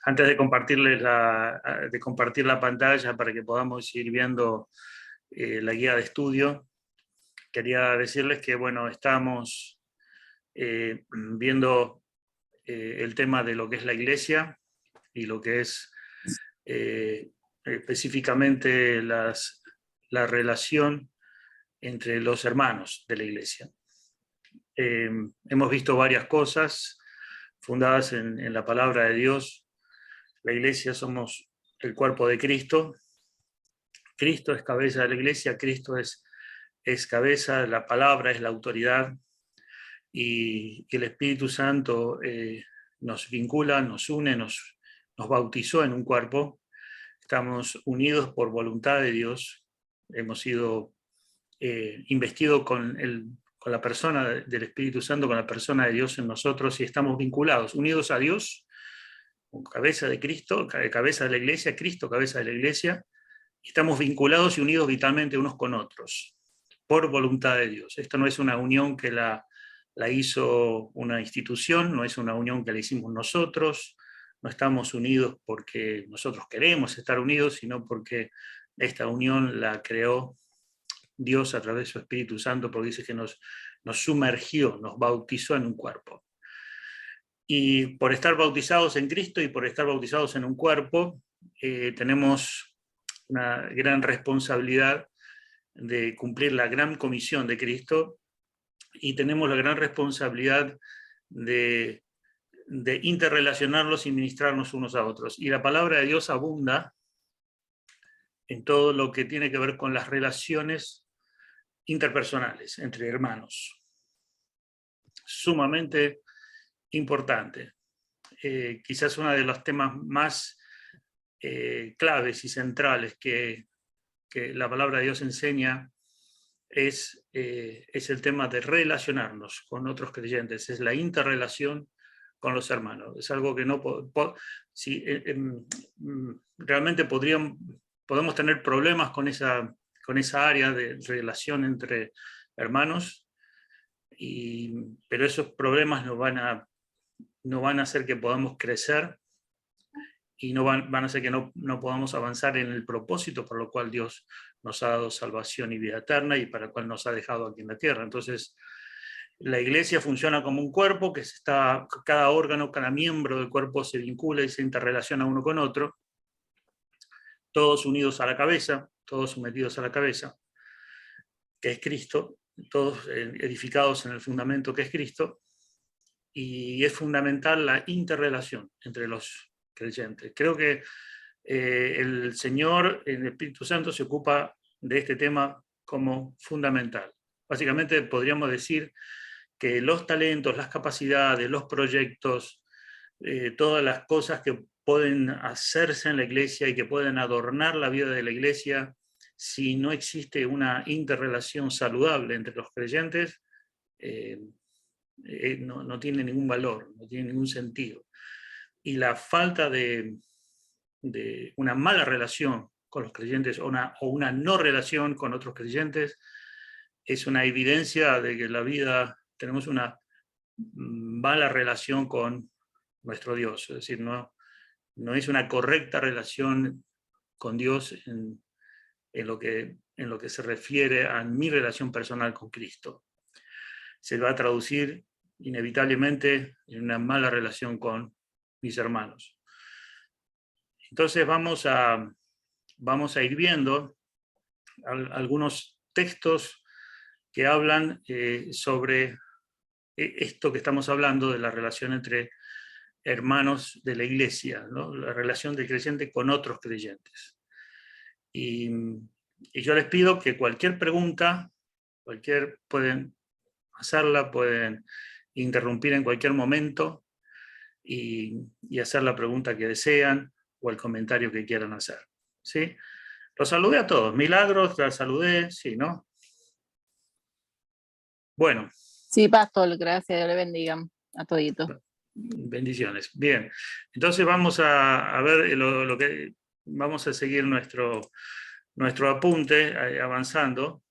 Antes de compartir la pantalla para que podamos ir viendo la guía de estudio, quería decirles que, bueno, estamos viendo el tema de lo que es la iglesia y lo que es específicamente la relación entre los hermanos de la iglesia. Hemos visto varias cosas fundadas en la palabra de Dios. La iglesia somos el cuerpo de Cristo. Cristo es cabeza de la iglesia, Cristo es cabeza, la palabra es la autoridad, y el Espíritu Santo nos vincula, nos une, nos bautizó en un cuerpo. Estamos unidos por voluntad de Dios, hemos sido investidos con la persona del Espíritu Santo, con la persona de Dios en nosotros, y estamos vinculados, unidos a Dios, cabeza de Cristo, cabeza de la iglesia, Cristo, cabeza de la iglesia, y estamos vinculados y unidos vitalmente unos con otros, por voluntad de Dios. Esto no es una unión que la hizo una institución, no es una unión que la hicimos nosotros, no estamos unidos porque nosotros queremos estar unidos, sino porque esta unión la creó Dios a través de su Espíritu Santo, porque dice que nos sumergió, nos bautizó en un cuerpo. Y por estar bautizados en Cristo y por estar bautizados en un cuerpo, tenemos una gran responsabilidad de cumplir la gran comisión de Cristo, y tenemos la gran responsabilidad de interrelacionarlos y ministrarnos unos a otros. Y la palabra de Dios abunda en todo lo que tiene que ver con las relaciones interpersonales entre hermanos. Sumamente importante. Quizás uno de los temas más claves y centrales que la palabra de Dios enseña es el tema de relacionarnos con otros creyentes, es la interrelación con los hermanos. Es algo que no realmente podemos tener problemas con esa área de relación entre hermanos, pero esos problemas no van a hacer que podamos crecer, y no van a hacer que no podamos avanzar en el propósito por lo cual Dios nos ha dado salvación y vida eterna, y para el cual nos ha dejado aquí en la tierra. Entonces, la iglesia funciona como un cuerpo que cada órgano, cada miembro del cuerpo se vincula y se interrelaciona uno con otro, todos unidos a la cabeza, todos sometidos a la cabeza, que es Cristo, todos edificados en el fundamento que es Cristo, y es fundamental la interrelación entre los creyentes. Creo que el Señor, el Espíritu Santo, se ocupa de este tema como fundamental. Básicamente podríamos decir que los talentos, las capacidades, los proyectos, todas las cosas que pueden hacerse en la iglesia y que pueden adornar la vida de la iglesia, si no existe una interrelación saludable entre los creyentes, no tiene ningún valor, no tiene ningún sentido. Y la falta de una mala relación con los creyentes o una no relación con otros creyentes es una evidencia de que en la vida tenemos una mala relación con nuestro Dios. Es decir, no es una correcta relación con Dios en lo que se refiere a mi relación personal con Cristo. Se va a traducir inevitablemente en una mala relación con mis hermanos. Entonces vamos a ir viendo algunos textos que hablan sobre esto que estamos hablando, de la relación entre hermanos de la iglesia, ¿no? La relación del creyente con otros creyentes. Y yo les pido que cualquier pregunta, pueden hacerla, pueden interrumpir en cualquier momento y hacer la pregunta que desean o el comentario que quieran hacer. ¿Sí? Los saludé a todos. Milagros, la saludé, sí, ¿no? Bueno. Sí, pastor, gracias, Dios le bendiga a toditos. Bendiciones. Bien, entonces vamos a ver lo que vamos a seguir nuestro apunte avanzando.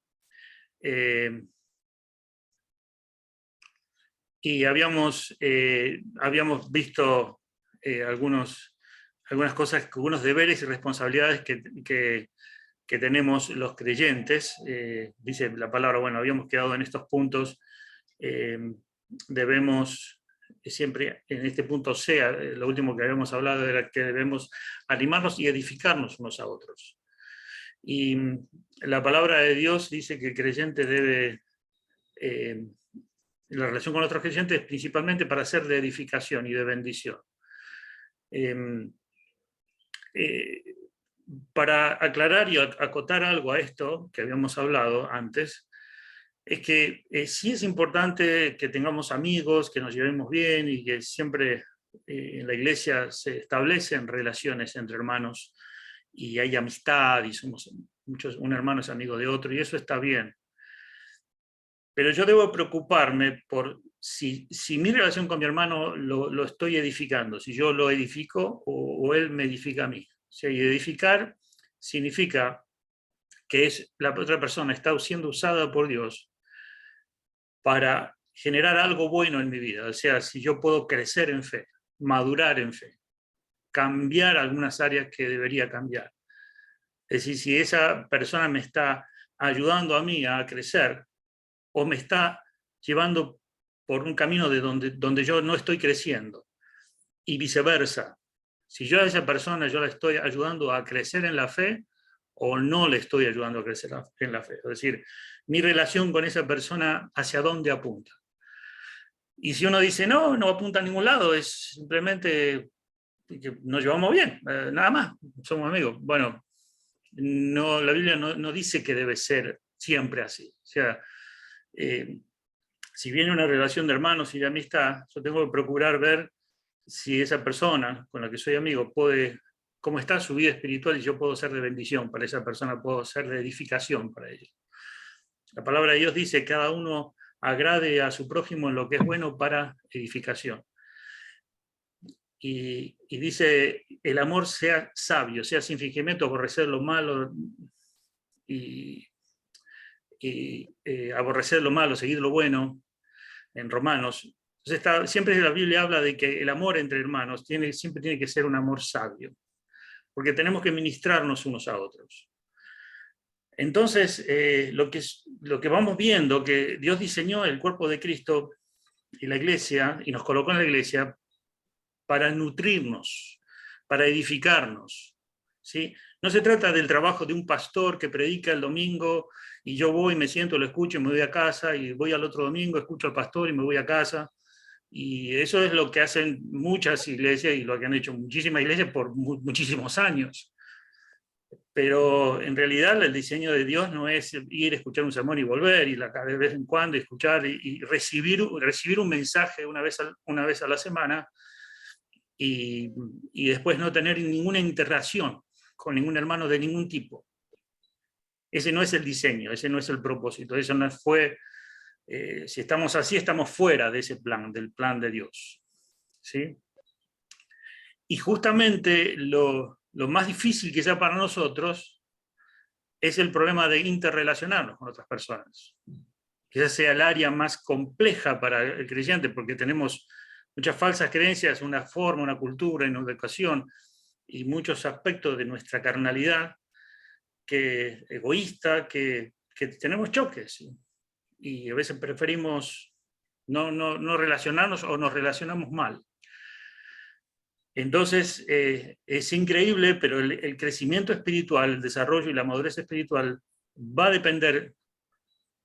Y habíamos visto algunos algunas cosas, algunos deberes y responsabilidades que tenemos los creyentes. Dice la palabra, bueno, habíamos quedado en estos puntos, debemos siempre, en este punto C, lo último que habíamos hablado era que debemos animarnos y edificarnos unos a otros. Y la palabra de Dios dice que el creyente debe, la relación con otros creyentes, principalmente para ser de edificación y de bendición. Para aclarar y acotar algo a esto que habíamos hablado antes, es que sí es importante que tengamos amigos, que nos llevemos bien y que siempre en la iglesia se establecen relaciones entre hermanos y hay amistad y somos muchos, un hermano es amigo de otro y eso está bien. Pero yo debo preocuparme por si mi relación con mi hermano lo estoy edificando, si yo lo edifico o él me edifica a mí. O sea, y edificar significa que la otra persona está siendo usada por Dios para generar algo bueno en mi vida. O sea, si yo puedo crecer en fe, madurar en fe, cambiar algunas áreas que debería cambiar. Es decir, si esa persona me está ayudando a mí a crecer o me está llevando por un camino de donde yo no estoy creciendo y viceversa. Si yo a esa persona yo la estoy ayudando a crecer en la fe o no le estoy ayudando a crecer en la fe. Es decir, mi relación con esa persona, ¿hacia dónde apunta? Y si uno dice, no apunta a ningún lado, es simplemente que nos llevamos bien, nada más, somos amigos. Bueno, no, la Biblia no dice que debe ser siempre así. O sea, si viene una relación de hermanos y de amistad, yo tengo que procurar ver si esa persona con la que soy amigo cómo está su vida espiritual y yo puedo ser de bendición para esa persona, puedo ser de edificación para ella. La palabra de Dios dice, cada uno agrade a su prójimo en lo que es bueno para edificación. Y dice, el amor sea sabio, sea sin fingimiento, aborrecer lo malo y aborrecer lo malo, seguir lo bueno, en Romanos. Entonces siempre la Biblia habla de que el amor entre hermanos siempre tiene que ser un amor sabio, porque tenemos que ministrarnos unos a otros. Entonces, lo que vamos viendo, que Dios diseñó el cuerpo de Cristo y la iglesia, y nos colocó en la iglesia, para nutrirnos, para edificarnos, ¿sí? No se trata del trabajo de un pastor que predica el domingo y yo voy, me siento, lo escucho y me voy a casa, y voy al otro domingo, escucho al pastor y me voy a casa. Y eso es lo que hacen muchas iglesias y lo que han hecho muchísimas iglesias por muchísimos años. Pero en realidad el diseño de Dios no es ir a escuchar un sermón y volver, y de vez en cuando escuchar y recibir un mensaje una vez a la semana y después no tener ninguna interacción con ningún hermano de ningún tipo. Ese no es el diseño, ese no es el propósito, eso no fue, si estamos así, estamos fuera de ese plan, del plan de Dios. ¿Sí? Y justamente lo más difícil quizá para nosotros es el problema de interrelacionarnos con otras personas. Quizás sea el área más compleja para el creyente, porque tenemos muchas falsas creencias, una forma, una cultura, una educación y muchos aspectos de nuestra carnalidad egoísta, que tenemos choques. Y a veces preferimos no relacionarnos o nos relacionamos mal. Entonces, es increíble, pero el crecimiento espiritual, el desarrollo y la madurez espiritual va a depender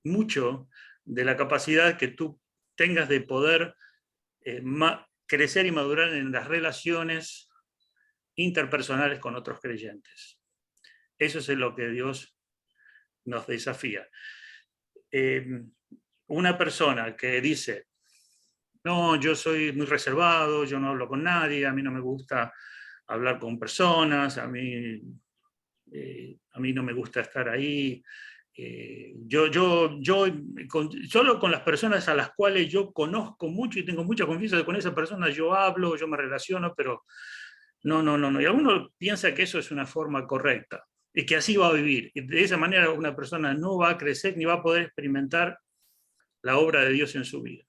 mucho de la capacidad que tú tengas de poder crecer y madurar en las relaciones interpersonales con otros creyentes. Eso es en lo que Dios nos desafía. Una persona que dice, no, yo soy muy reservado, yo no hablo con nadie, a mí no me gusta hablar con personas, a mí no me gusta estar ahí, solo con las personas a las cuales yo conozco mucho y tengo mucha confianza con esas personas, yo hablo, yo me relaciono, pero no. Y alguno piensa que eso es una forma correcta y que así va a vivir. Y de esa manera una persona no va a crecer ni va a poder experimentar la obra de Dios en su vida.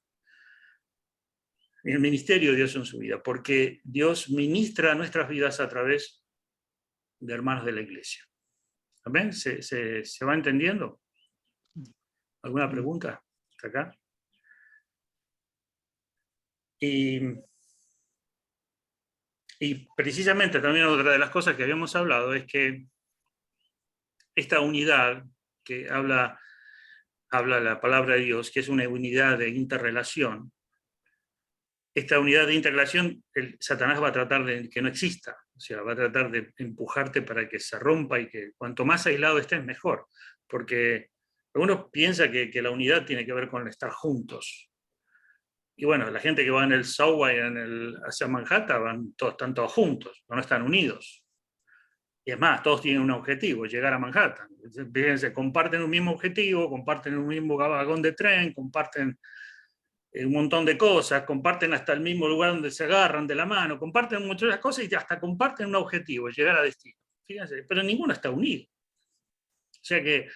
el ministerio de Dios en su vida, porque Dios ministra nuestras vidas a través de hermanos de la iglesia. ¿Amén? ¿Se va entendiendo? ¿Alguna pregunta hasta acá? Y precisamente también otra de las cosas que habíamos hablado es que esta unidad que habla la palabra de Dios, que es una unidad de interrelación, esta unidad de interrelación, Satanás va a tratar de que no exista, o sea, va a tratar de empujarte para que se rompa y que cuanto más aislado estés, mejor, porque uno piensa que la unidad tiene que ver con estar juntos. Y bueno, la gente que va en el subway hacia Manhattan, están todos juntos, no están unidos. Y es más, todos tienen un objetivo, llegar a Manhattan. Fíjense, comparten un mismo objetivo, comparten un mismo vagón de tren, comparten un montón de cosas, comparten hasta el mismo lugar donde se agarran de la mano, comparten muchas cosas y hasta comparten un objetivo, llegar a destino. Fíjense, pero ninguno está unido. O sea que,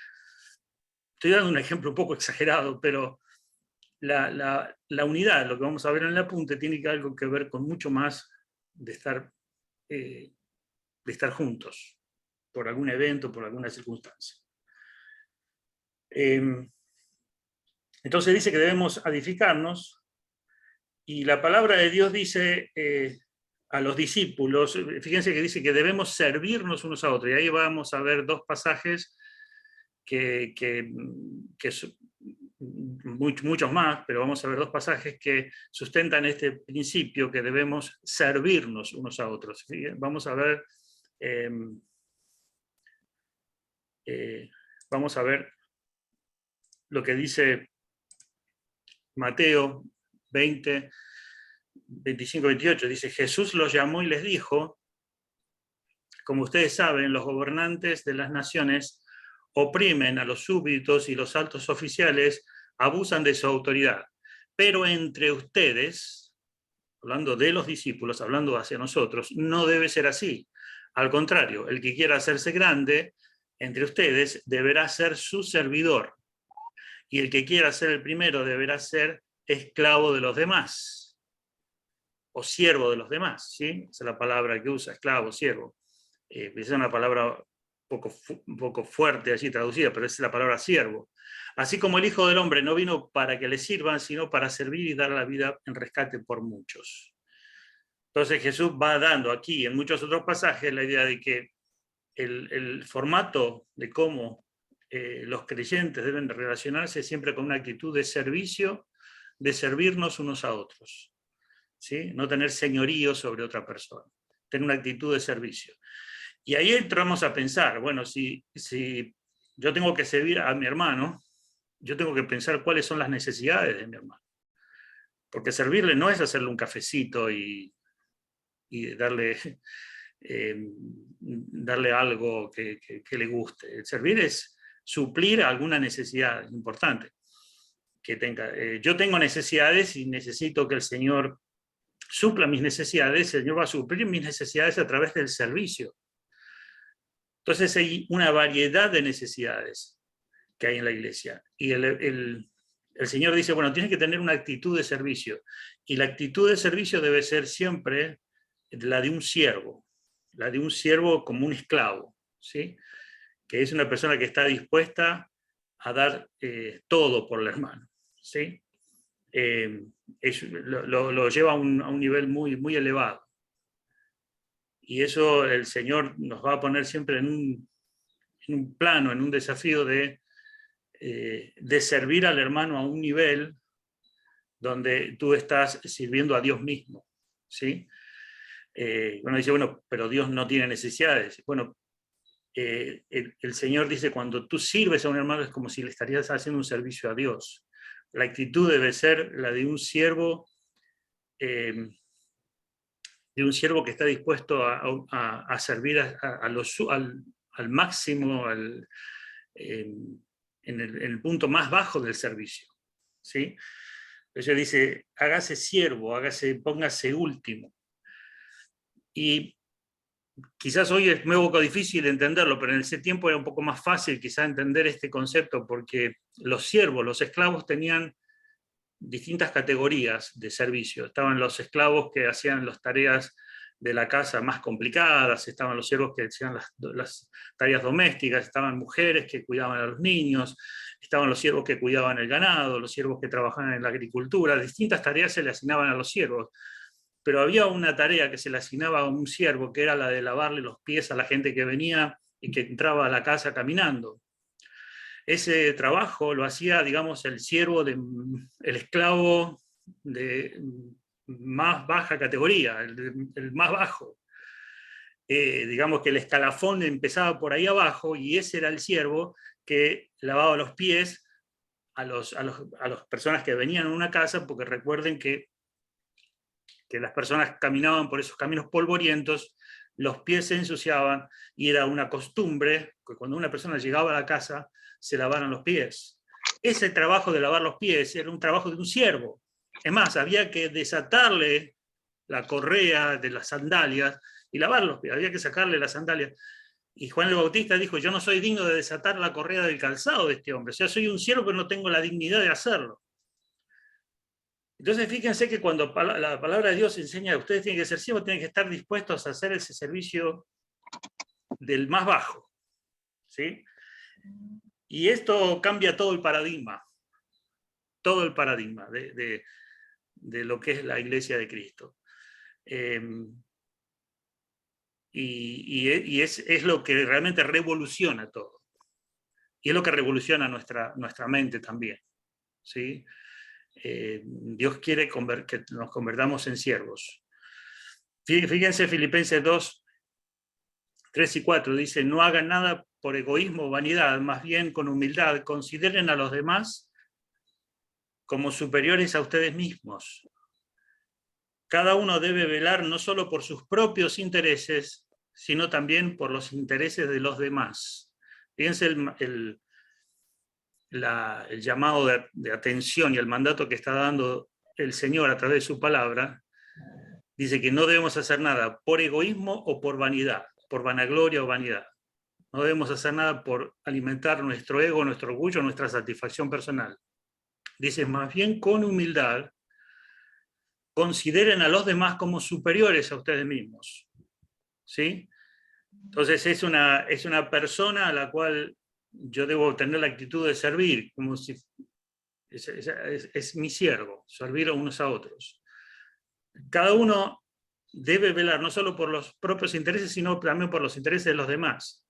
estoy dando un ejemplo un poco exagerado, pero la unidad, lo que vamos a ver en el apunte, tiene algo que ver con mucho más de estar juntos, por algún evento, por alguna circunstancia. Entonces dice que debemos edificarnos, y la palabra de Dios dice a los discípulos, fíjense que dice que debemos servirnos unos a otros, y ahí vamos a ver dos pasajes que muchos más, pero vamos a ver dos pasajes que sustentan este principio, que debemos servirnos unos a otros. Vamos a ver lo que dice Mateo 20, 25, 28. Dice, Jesús los llamó y les dijo, como ustedes saben, los gobernantes de las naciones oprimen a los súbditos y los altos oficiales abusan de su autoridad. Pero entre ustedes, hablando de los discípulos, hablando hacia nosotros, no debe ser así. Al contrario, el que quiera hacerse grande entre ustedes deberá ser su servidor. Y el que quiera ser el primero deberá ser esclavo de los demás. O siervo de los demás, ¿sí? Esa es la palabra que usa, esclavo, siervo. Es una palabra un poco fuerte así traducida, pero es la palabra siervo. Así como el Hijo del Hombre no vino para que le sirvan, sino para servir y dar la vida en rescate por muchos. Entonces Jesús va dando aquí, en muchos otros pasajes, la idea de que el formato de cómo los creyentes deben relacionarse siempre con una actitud de servicio, de servirnos unos a otros, ¿sí? No tener señorío sobre otra persona, tener una actitud de servicio. Y ahí entramos a pensar, bueno, si yo tengo que servir a mi hermano, yo tengo que pensar cuáles son las necesidades de mi hermano. Porque servirle no es hacerle un cafecito y darle algo que le guste. El servir es suplir alguna necesidad importante que tenga. Yo tengo necesidades y necesito que el Señor supla mis necesidades. El Señor va a suplir mis necesidades a través del servicio. Entonces hay una variedad de necesidades que hay en la iglesia. Y el Señor dice, bueno, tienes que tener una actitud de servicio. Y la actitud de servicio debe ser siempre la de un siervo como un esclavo, ¿sí? Que es una persona que está dispuesta a dar todo por el hermano, ¿sí? Lo lleva a un nivel muy, muy elevado. Y eso el Señor nos va a poner siempre en un plano, en un desafío de servir al hermano a un nivel donde tú estás sirviendo a Dios mismo, ¿sí? Uno dice, bueno, pero Dios no tiene necesidades. Bueno, el Señor dice, cuando tú sirves a un hermano es como si le estarías haciendo un servicio a Dios. La actitud debe ser la de un siervo que está dispuesto a servir al máximo, en el punto más bajo del servicio, ¿sí? Entonces dice, hágase siervo, póngase último. Y quizás hoy es un poco difícil entenderlo, pero en ese tiempo era un poco más fácil quizás entender este concepto, porque los siervos, los esclavos tenían distintas categorías de servicio. Estaban los esclavos que hacían las tareas de la casa más complicadas, estaban los siervos que hacían las tareas domésticas, estaban mujeres que cuidaban a los niños, estaban los siervos que cuidaban el ganado, los siervos que trabajaban en la agricultura, distintas tareas se le asignaban a los siervos. Pero había una tarea que se le asignaba a un siervo, que era la de lavarle los pies a la gente que venía y que entraba a la casa caminando. Ese trabajo lo hacía, digamos, el siervo, el esclavo de más baja categoría, el más bajo. Digamos que el escalafón empezaba por ahí abajo y ese era el siervo que lavaba los pies a las personas que venían a una casa, porque recuerden que las personas caminaban por esos caminos polvorientos, los pies se ensuciaban y era una costumbre que cuando una persona llegaba a la casa se lavaran los pies. Ese trabajo de lavar los pies era un trabajo de un siervo. Es más, había que desatarle la correa de las sandalias y lavar los pies, había que sacarle las sandalias. Y Juan el Bautista dijo, yo no soy digno de desatar la correa del calzado de este hombre, o sea, soy un siervo pero no tengo la dignidad de hacerlo. Entonces fíjense que cuando la palabra de Dios enseña que ustedes tienen que ser siervos, tienen que estar dispuestos a hacer ese servicio del más bajo, ¿sí? Y esto cambia todo el paradigma de lo que es la Iglesia de Cristo. Y es lo que realmente revoluciona todo. Y es lo que revoluciona nuestra mente también, ¿sí? Dios quiere que nos convertamos en siervos. Fíjense Filipenses 2, 3 y 4, dice, no hagan nada por egoísmo o vanidad, más bien con humildad, consideren a los demás como superiores a ustedes mismos. Cada uno debe velar no solo por sus propios intereses, sino también por los intereses de los demás. Fíjense el llamado de atención y el mandato que está dando el Señor a través de su palabra. Dice que no debemos hacer nada por egoísmo o por vanidad, por vanagloria o vanidad. No debemos hacer nada por alimentar nuestro ego, nuestro orgullo, nuestra satisfacción personal. Dice, más bien con humildad, consideren a los demás como superiores a ustedes mismos. ¿Sí? Entonces es una persona a la cual yo debo tener la actitud de servir, como si es mi siervo, servir a unos a otros. Cada uno debe velar no solo por los propios intereses, sino también por los intereses de los demás.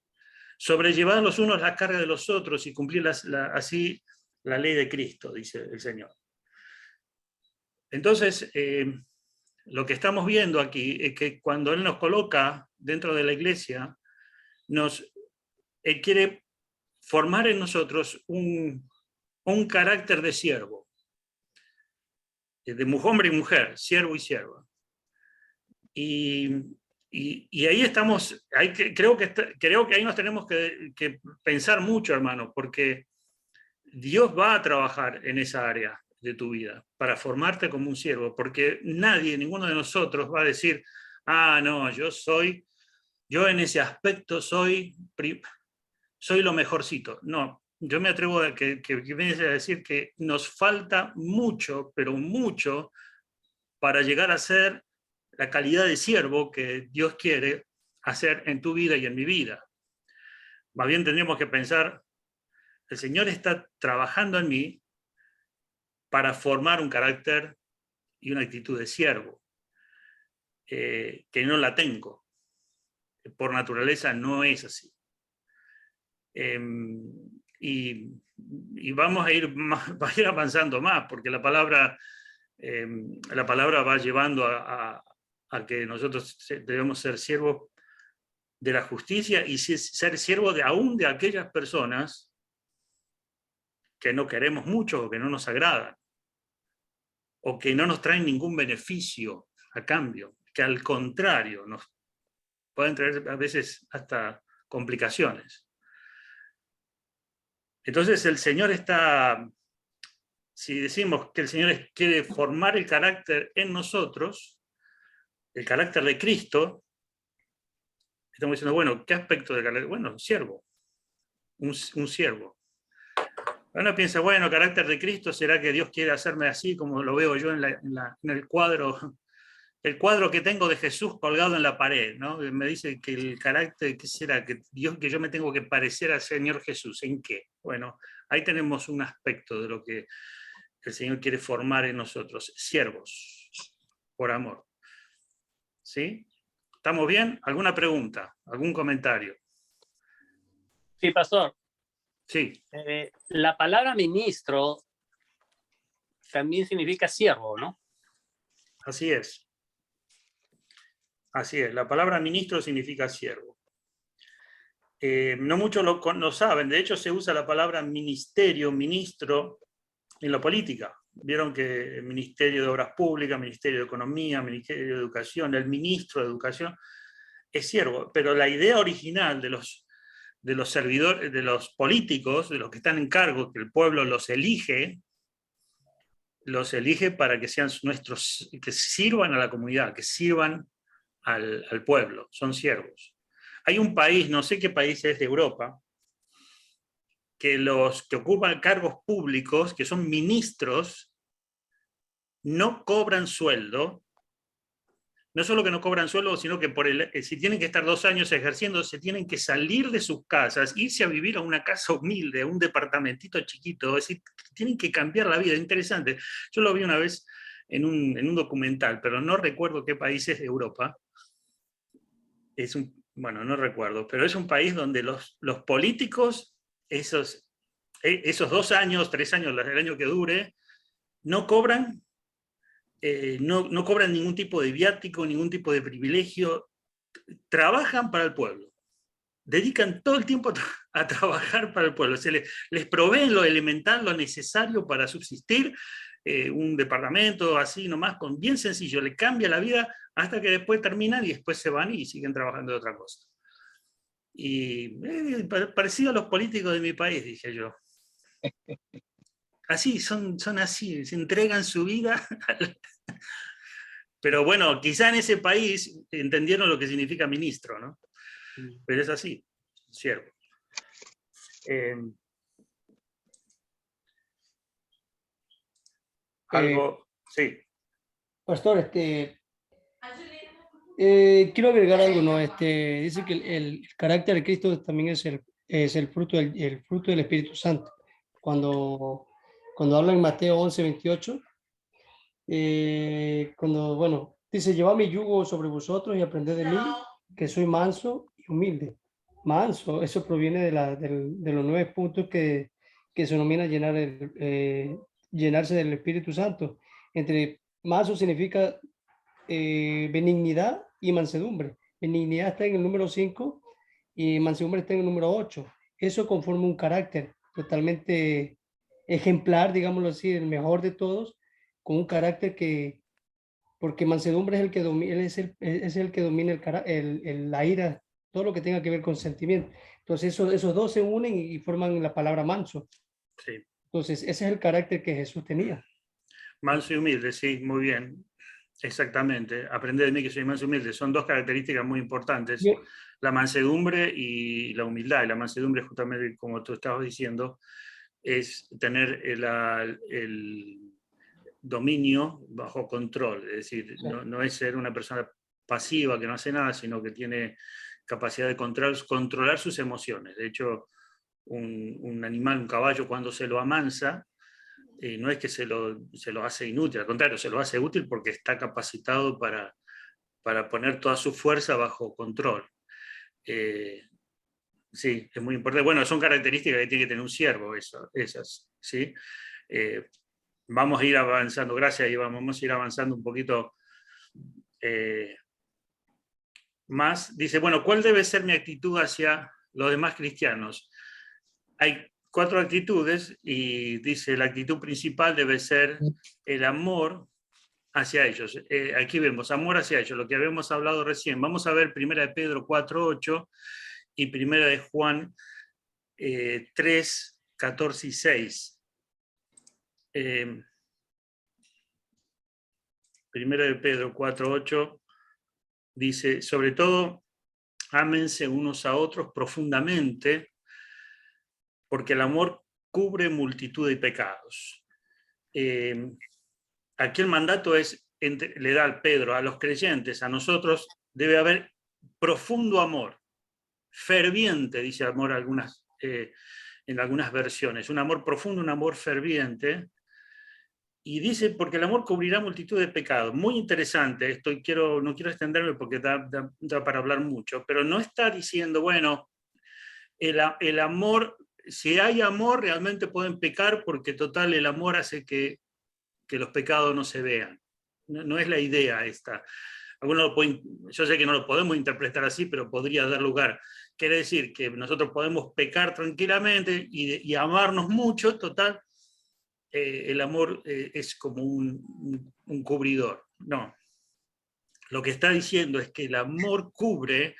Sobrellevar los unos la carga de los otros y cumplir así la ley de Cristo, dice el Señor. Entonces, lo que estamos viendo aquí es que cuando Él nos coloca dentro de la iglesia, Él quiere formar en nosotros un carácter de siervo, de hombre y mujer, siervo y sierva. Y ahí estamos, creo que ahí nos tenemos que pensar mucho, hermano, porque Dios va a trabajar en esa área de tu vida para formarte como un siervo, porque ninguno de nosotros va a decir, no, yo en ese aspecto soy lo mejorcito. No, yo me atrevo a decir que nos falta mucho, pero mucho, para llegar a ser la calidad de siervo que Dios quiere hacer en tu vida y en mi vida. Más bien tendríamos que pensar, el Señor está trabajando en mí para formar un carácter y una actitud de siervo, que no la tengo. Por naturaleza no es así. Y vamos a ir avanzando más, porque la palabra va llevando a que nosotros debemos ser siervos de la justicia y ser siervos aún de aquellas personas que no queremos mucho o que no nos agradan o que no nos traen ningún beneficio a cambio, que al contrario nos pueden traer a veces hasta complicaciones. Entonces el Señor si decimos que el Señor quiere formar el carácter en nosotros, el carácter de Cristo, estamos diciendo, bueno, ¿qué aspecto de carácter? Bueno, siervo, un siervo. Uno piensa, bueno, carácter de Cristo, ¿será que Dios quiere hacerme así como lo veo yo en el cuadro que tengo de Jesús colgado en la pared, ¿no? Me dice que el carácter, ¿qué será? Que yo me tengo que parecer al Señor Jesús. ¿En qué? Bueno, ahí tenemos un aspecto de lo que el Señor quiere formar en nosotros. Siervos, por amor. ¿Sí? ¿Estamos bien? ¿Alguna pregunta? ¿Algún comentario? Sí, pastor. Sí. La palabra ministro también significa siervo, ¿no? Así es. Así es. La palabra ministro significa siervo. No muchos lo saben. De hecho, se usa la palabra ministerio, ministro, en la política. Vieron que el Ministerio de Obras Públicas, Ministerio de Economía, Ministerio de Educación, el ministro de Educación es siervo. Pero la idea original de los servidores, de los políticos, de los que están en cargo, que el pueblo los elige para que sean nuestros, que sirvan a la comunidad, que sirvan al pueblo, son siervos. Hay un país, no sé qué país es de Europa, que los que ocupan cargos públicos, que son ministros, no cobran sueldo. No solo que no cobran sueldo, sino que si tienen que estar 2 años ejerciendo, se tienen que salir de sus casas, irse a vivir a una casa humilde, a un departamentito chiquito, es decir, tienen que cambiar la vida. Interesante. Yo lo vi una vez en un documental, pero no recuerdo qué países de Europa. Bueno, no recuerdo, pero es un país donde los políticos, esos 2 años, 3 años, el año que dure, no cobran. No cobran ningún tipo de viático, ningún tipo de privilegio, trabajan para el pueblo, dedican todo el tiempo a trabajar para el pueblo, les proveen lo elemental, lo necesario para subsistir, un departamento así nomás, bien sencillo, le cambia la vida hasta que después terminan y después se van y siguen trabajando de otra cosa. Y parecido a los políticos de mi país, dije yo. Así, son así, se entregan su vida. Pero bueno, quizá en ese país entendieron lo que significa ministro, ¿no? Pero es así, siervo. Algo, sí. Pastor, quiero agregar algo, ¿no? Dice que el carácter de Cristo también es el fruto del Espíritu Santo. Cuando habla en Mateo 11:28, bueno, dice, llevad mi yugo sobre vosotros y aprended de mí, que soy manso y humilde. Manso, eso proviene de los 9 puntos que se denomina llenarse del Espíritu Santo. Entre manso significa benignidad y mansedumbre. Benignidad está en el número 5 y mansedumbre está en el número 8. Eso conforma un carácter totalmente ejemplar, digámoslo así, el mejor de todos, con un carácter porque mansedumbre es el que domina, es el que domina la ira, todo lo que tenga que ver con sentimiento. Entonces esos dos se unen y forman la palabra manso. Sí. Entonces ese es el carácter que Jesús tenía. Manso y humilde, sí, muy bien. Exactamente. Aprender de mí que soy manso y humilde. Son 2 características muy importantes. Bien. La mansedumbre y la humildad. Y la mansedumbre, justamente como tú estabas diciendo, es tener el dominio bajo control. Es decir, Sí. no es ser una persona pasiva que no hace nada, sino que tiene capacidad de controlar sus emociones. De hecho, un animal, un caballo, cuando se lo amansa, no es que se lo hace inútil, al contrario, se lo hace útil porque está capacitado para poner toda su fuerza bajo control. Sí, es muy importante. Bueno, son características que tiene que tener un siervo, esas, ¿sí? Vamos a ir avanzando, gracias Iván, vamos a ir avanzando un poquito más. Dice, bueno, ¿cuál debe ser mi actitud hacia los demás cristianos? Hay 4 actitudes y dice, la actitud principal debe ser el amor hacia ellos. Aquí vemos, amor hacia ellos, lo que habíamos hablado recién. Vamos a ver 1 de Pedro 4:8 y 1 de Juan 3, 14 y 6. 1 de Pedro 4:8 dice, sobre todo, ámense unos a otros profundamente, porque el amor cubre multitud de pecados. Aquí el mandato le da al Pedro, a los creyentes, a nosotros, debe haber profundo amor, ferviente, dice amor en algunas versiones, un amor profundo, un amor ferviente, y dice, porque el amor cubrirá multitud de pecados. Muy interesante esto, y no quiero extenderme porque da para hablar mucho, pero no está diciendo, bueno, el amor, si hay amor, realmente pueden pecar, porque total, el amor hace que los pecados no se vean. No es la idea esta. Yo sé que no lo podemos interpretar así, pero podría dar lugar. Quiere decir que nosotros podemos pecar tranquilamente y amarnos mucho, total, el amor es como un cubridor. No. Lo que está diciendo es que el amor cubre,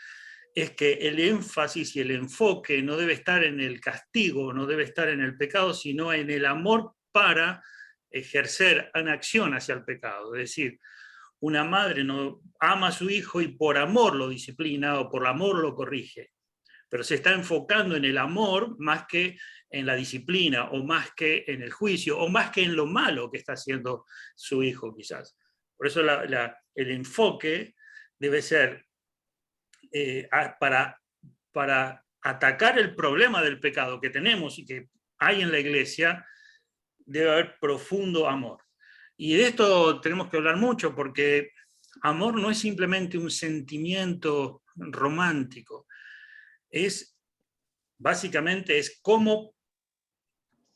es que el énfasis y el enfoque no debe estar en el castigo, no debe estar en el pecado, sino en el amor para ejercer una acción hacia el pecado. Es decir, una madre no ama a su hijo y por amor lo disciplina o por amor lo corrige, pero se está enfocando en el amor más que en la disciplina, o más que en el juicio, o más que en lo malo que está haciendo su hijo quizás. Por eso el enfoque debe ser para atacar el problema del pecado que tenemos y que hay en la iglesia, debe haber profundo amor. Y de esto tenemos que hablar mucho, porque amor no es simplemente un sentimiento romántico, básicamente es cómo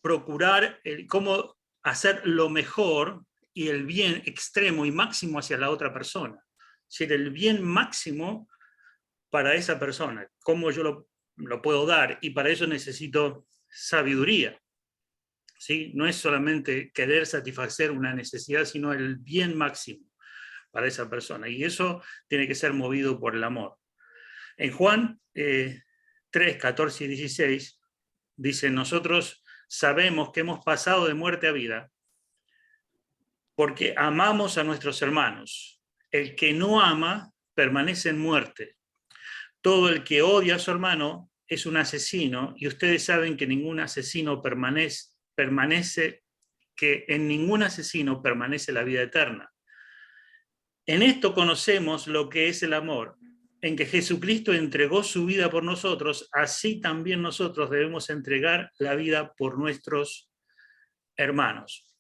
procurar, cómo hacer lo mejor y el bien extremo y máximo hacia la otra persona. Es decir, el bien máximo para esa persona, cómo yo lo puedo dar, y para eso necesito sabiduría. ¿Sí? No es solamente querer satisfacer una necesidad, sino el bien máximo para esa persona. Y eso tiene que ser movido por el amor. En Juan 3, 14 y 16 dice, nosotros sabemos que hemos pasado de muerte a vida porque amamos a nuestros hermanos. El que no ama permanece en muerte. Todo el que odia a su hermano es un asesino, y ustedes saben que ningún asesino que en ningún asesino permanece la vida eterna. En esto conocemos lo que es el amor, en que Jesucristo entregó su vida por nosotros, así también nosotros debemos entregar la vida por nuestros hermanos.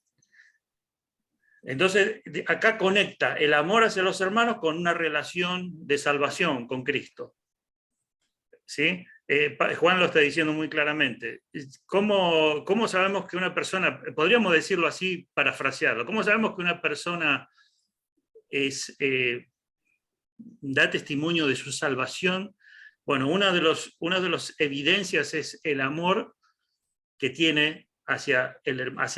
Entonces, acá conecta el amor hacia los hermanos con una relación de salvación con Cristo. ¿Sí? Juan lo está diciendo muy claramente. ¿Cómo sabemos que una persona, podríamos decirlo así, parafrasearlo, cómo sabemos que una persona da testimonio de su salvación? Bueno, una de las evidencias es el amor que tiene hacia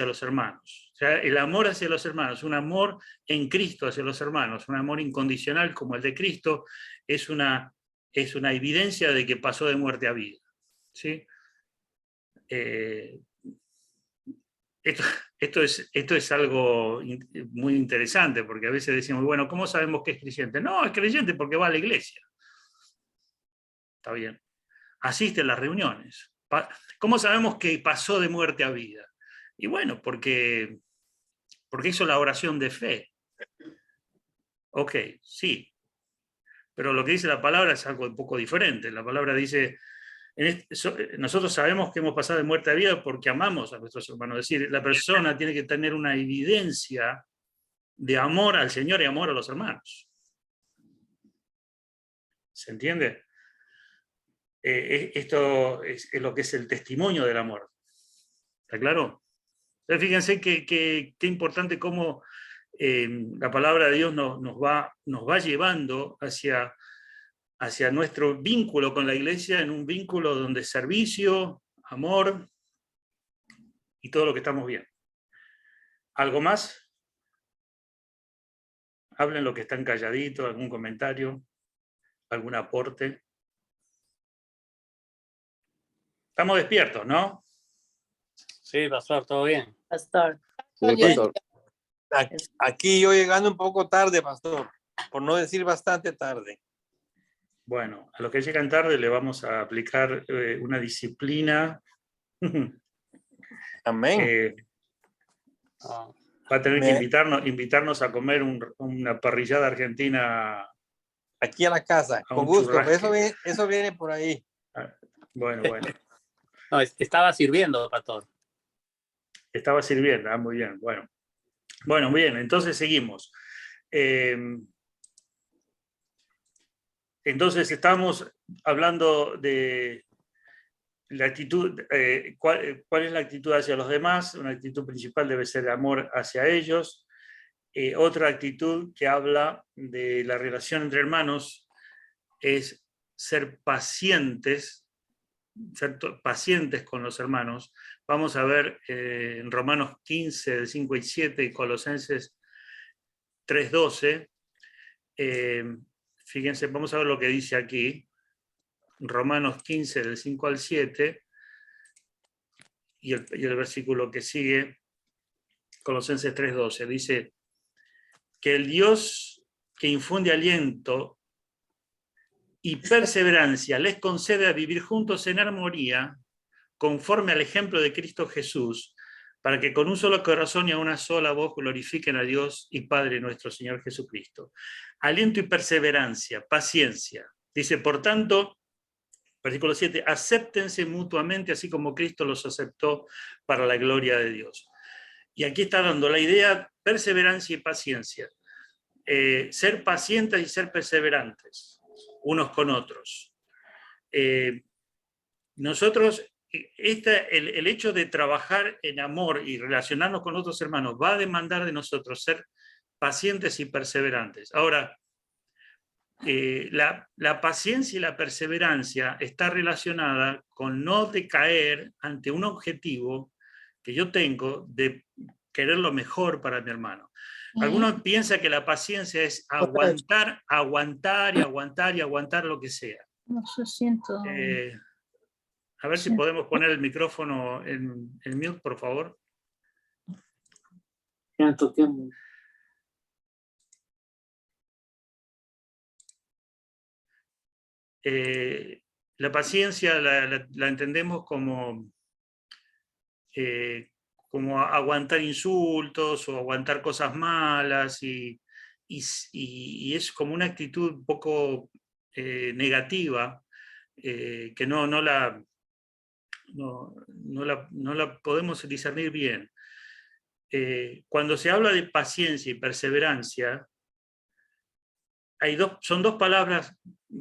los hermanos. O sea, el amor hacia los hermanos, un amor en Cristo hacia los hermanos, un amor incondicional como el de Cristo, es una evidencia de que pasó de muerte a vida. ¿Sí? Esto es algo muy interesante, porque a veces decimos, bueno, ¿cómo sabemos que es creyente? No, es creyente porque va a la iglesia. Está bien. Asiste a las reuniones. ¿Cómo sabemos que pasó de muerte a vida? Y bueno, porque hizo la oración de fe. Ok, sí. Pero lo que dice la palabra es algo un poco diferente. La palabra dice, nosotros sabemos que hemos pasado de muerte a vida porque amamos a nuestros hermanos. Es decir, la persona tiene que tener una evidencia de amor al Señor y amor a los hermanos. ¿Se entiende? Esto es lo que es el testimonio del amor. ¿Está claro? Entonces, fíjense qué importante cómo la palabra de Dios nos va llevando hacia nuestro vínculo con la iglesia, en un vínculo donde servicio, amor y todo lo que estamos viendo. ¿Algo más? Hablen lo que están calladitos, algún comentario, algún aporte. Estamos despiertos, ¿no? Sí, pastor, todo bien. Pastor. Sí, Oye, pastor. Aquí yo llegando un poco tarde, pastor, por no decir bastante tarde. Bueno, a los que llegan tarde le vamos a aplicar una disciplina Amén. Ah, Va a tener que Me- invitarnos a comer una parrillada argentina. Aquí a la casa, A con un gusto. churrasque. Eso viene por ahí. Bueno, bueno. no, estaba sirviendo, pastor. Estaba sirviendo. Ah, muy bien. Bueno. Bueno, bien. Entonces seguimos. Entonces estamos hablando de la actitud, ¿cuál es la actitud hacia los demás? Una actitud principal debe ser de amor hacia ellos. Otra actitud que habla de la relación entre hermanos es ser pacientes con los hermanos. Vamos a ver en Romanos 15, del 5 y 7 y Colosenses 3:12. Fíjense, vamos a ver lo que dice aquí. Romanos 15, del 5 al 7, y el versículo que sigue, Colosenses 3:12, dice que el Dios que infunde aliento y perseverancia les concede a vivir juntos en armonía, conforme al ejemplo de Cristo Jesús, para que con un solo corazón y a una sola voz glorifiquen a Dios y Padre nuestro Señor Jesucristo. Aliento y perseverancia, paciencia. Dice, por tanto, versículo 7, acéptense mutuamente así como Cristo los aceptó para la gloria de Dios. Y aquí está dando la idea, perseverancia y paciencia. Ser pacientes y ser perseverantes unos con otros. Nosotros, el hecho de trabajar en amor y relacionarnos con otros hermanos va a demandar de nosotros ser pacientes y perseverantes. Ahora, la paciencia y la perseverancia está relacionada con no decaer ante un objetivo que yo tengo de querer lo mejor para mi hermano. Algunos piensan que la paciencia es aguantar, aguantar y aguantar y aguantar lo que sea. No sé, siento. A ver si podemos poner el micrófono en mute, por favor. La paciencia la entendemos como aguantar insultos o aguantar cosas malas y es como una actitud un poco negativa que no la podemos discernir bien. Cuando se habla de paciencia y perseverancia, son dos palabras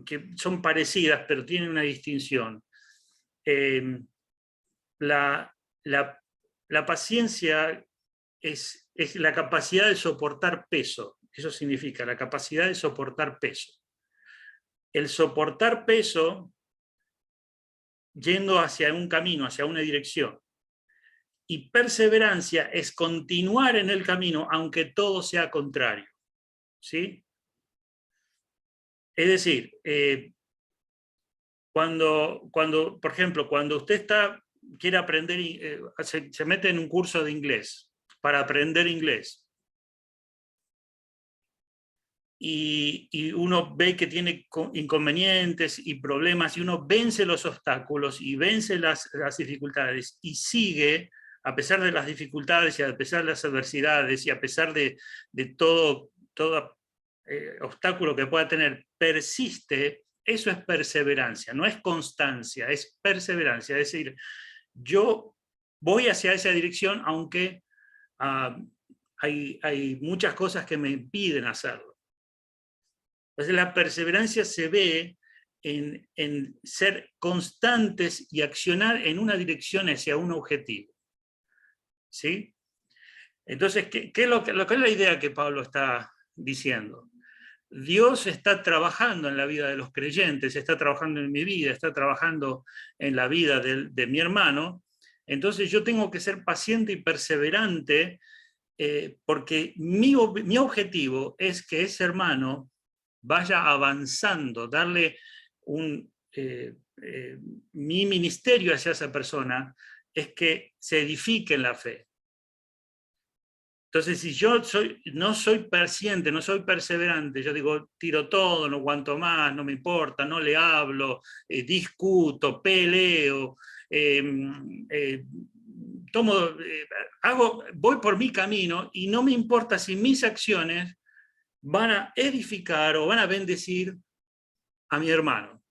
que son parecidas, pero tienen una distinción. La paciencia es la capacidad de soportar peso. Eso significa la capacidad de soportar peso. El soportar peso yendo hacia un camino, hacia una dirección. Y perseverancia es continuar en el camino aunque todo sea contrario. ¿Sí? Es decir, por ejemplo, cuando usted quiere aprender, se mete en un curso de inglés para aprender inglés y uno ve que tiene inconvenientes y problemas y uno vence los obstáculos y vence las dificultades y sigue a pesar de las dificultades y a pesar de las adversidades y a pesar de todo obstáculo que pueda tener, persiste. Eso es perseverancia, no es constancia, es perseverancia. Es decir, yo voy hacia esa dirección aunque hay muchas cosas que me impiden hacerlo. Entonces la perseverancia se ve en ser constantes y accionar en una dirección hacia un objetivo. ¿Sí? Entonces, ¿qué es lo que es la idea que Pablo está diciendo? Dios está trabajando en la vida de los creyentes, está trabajando en mi vida, está trabajando en la vida de mi hermano. Entonces yo tengo que ser paciente y perseverante porque mi objetivo es que ese hermano vaya avanzando, darle mi ministerio hacia esa persona es que se edifique en la fe. Entonces, si yo no soy paciente, no soy perseverante, yo digo, tiro todo, no aguanto más, no me importa, no le hablo, discuto, peleo, voy por mi camino y no me importa si mis acciones van a edificar o van a bendecir a mi hermano.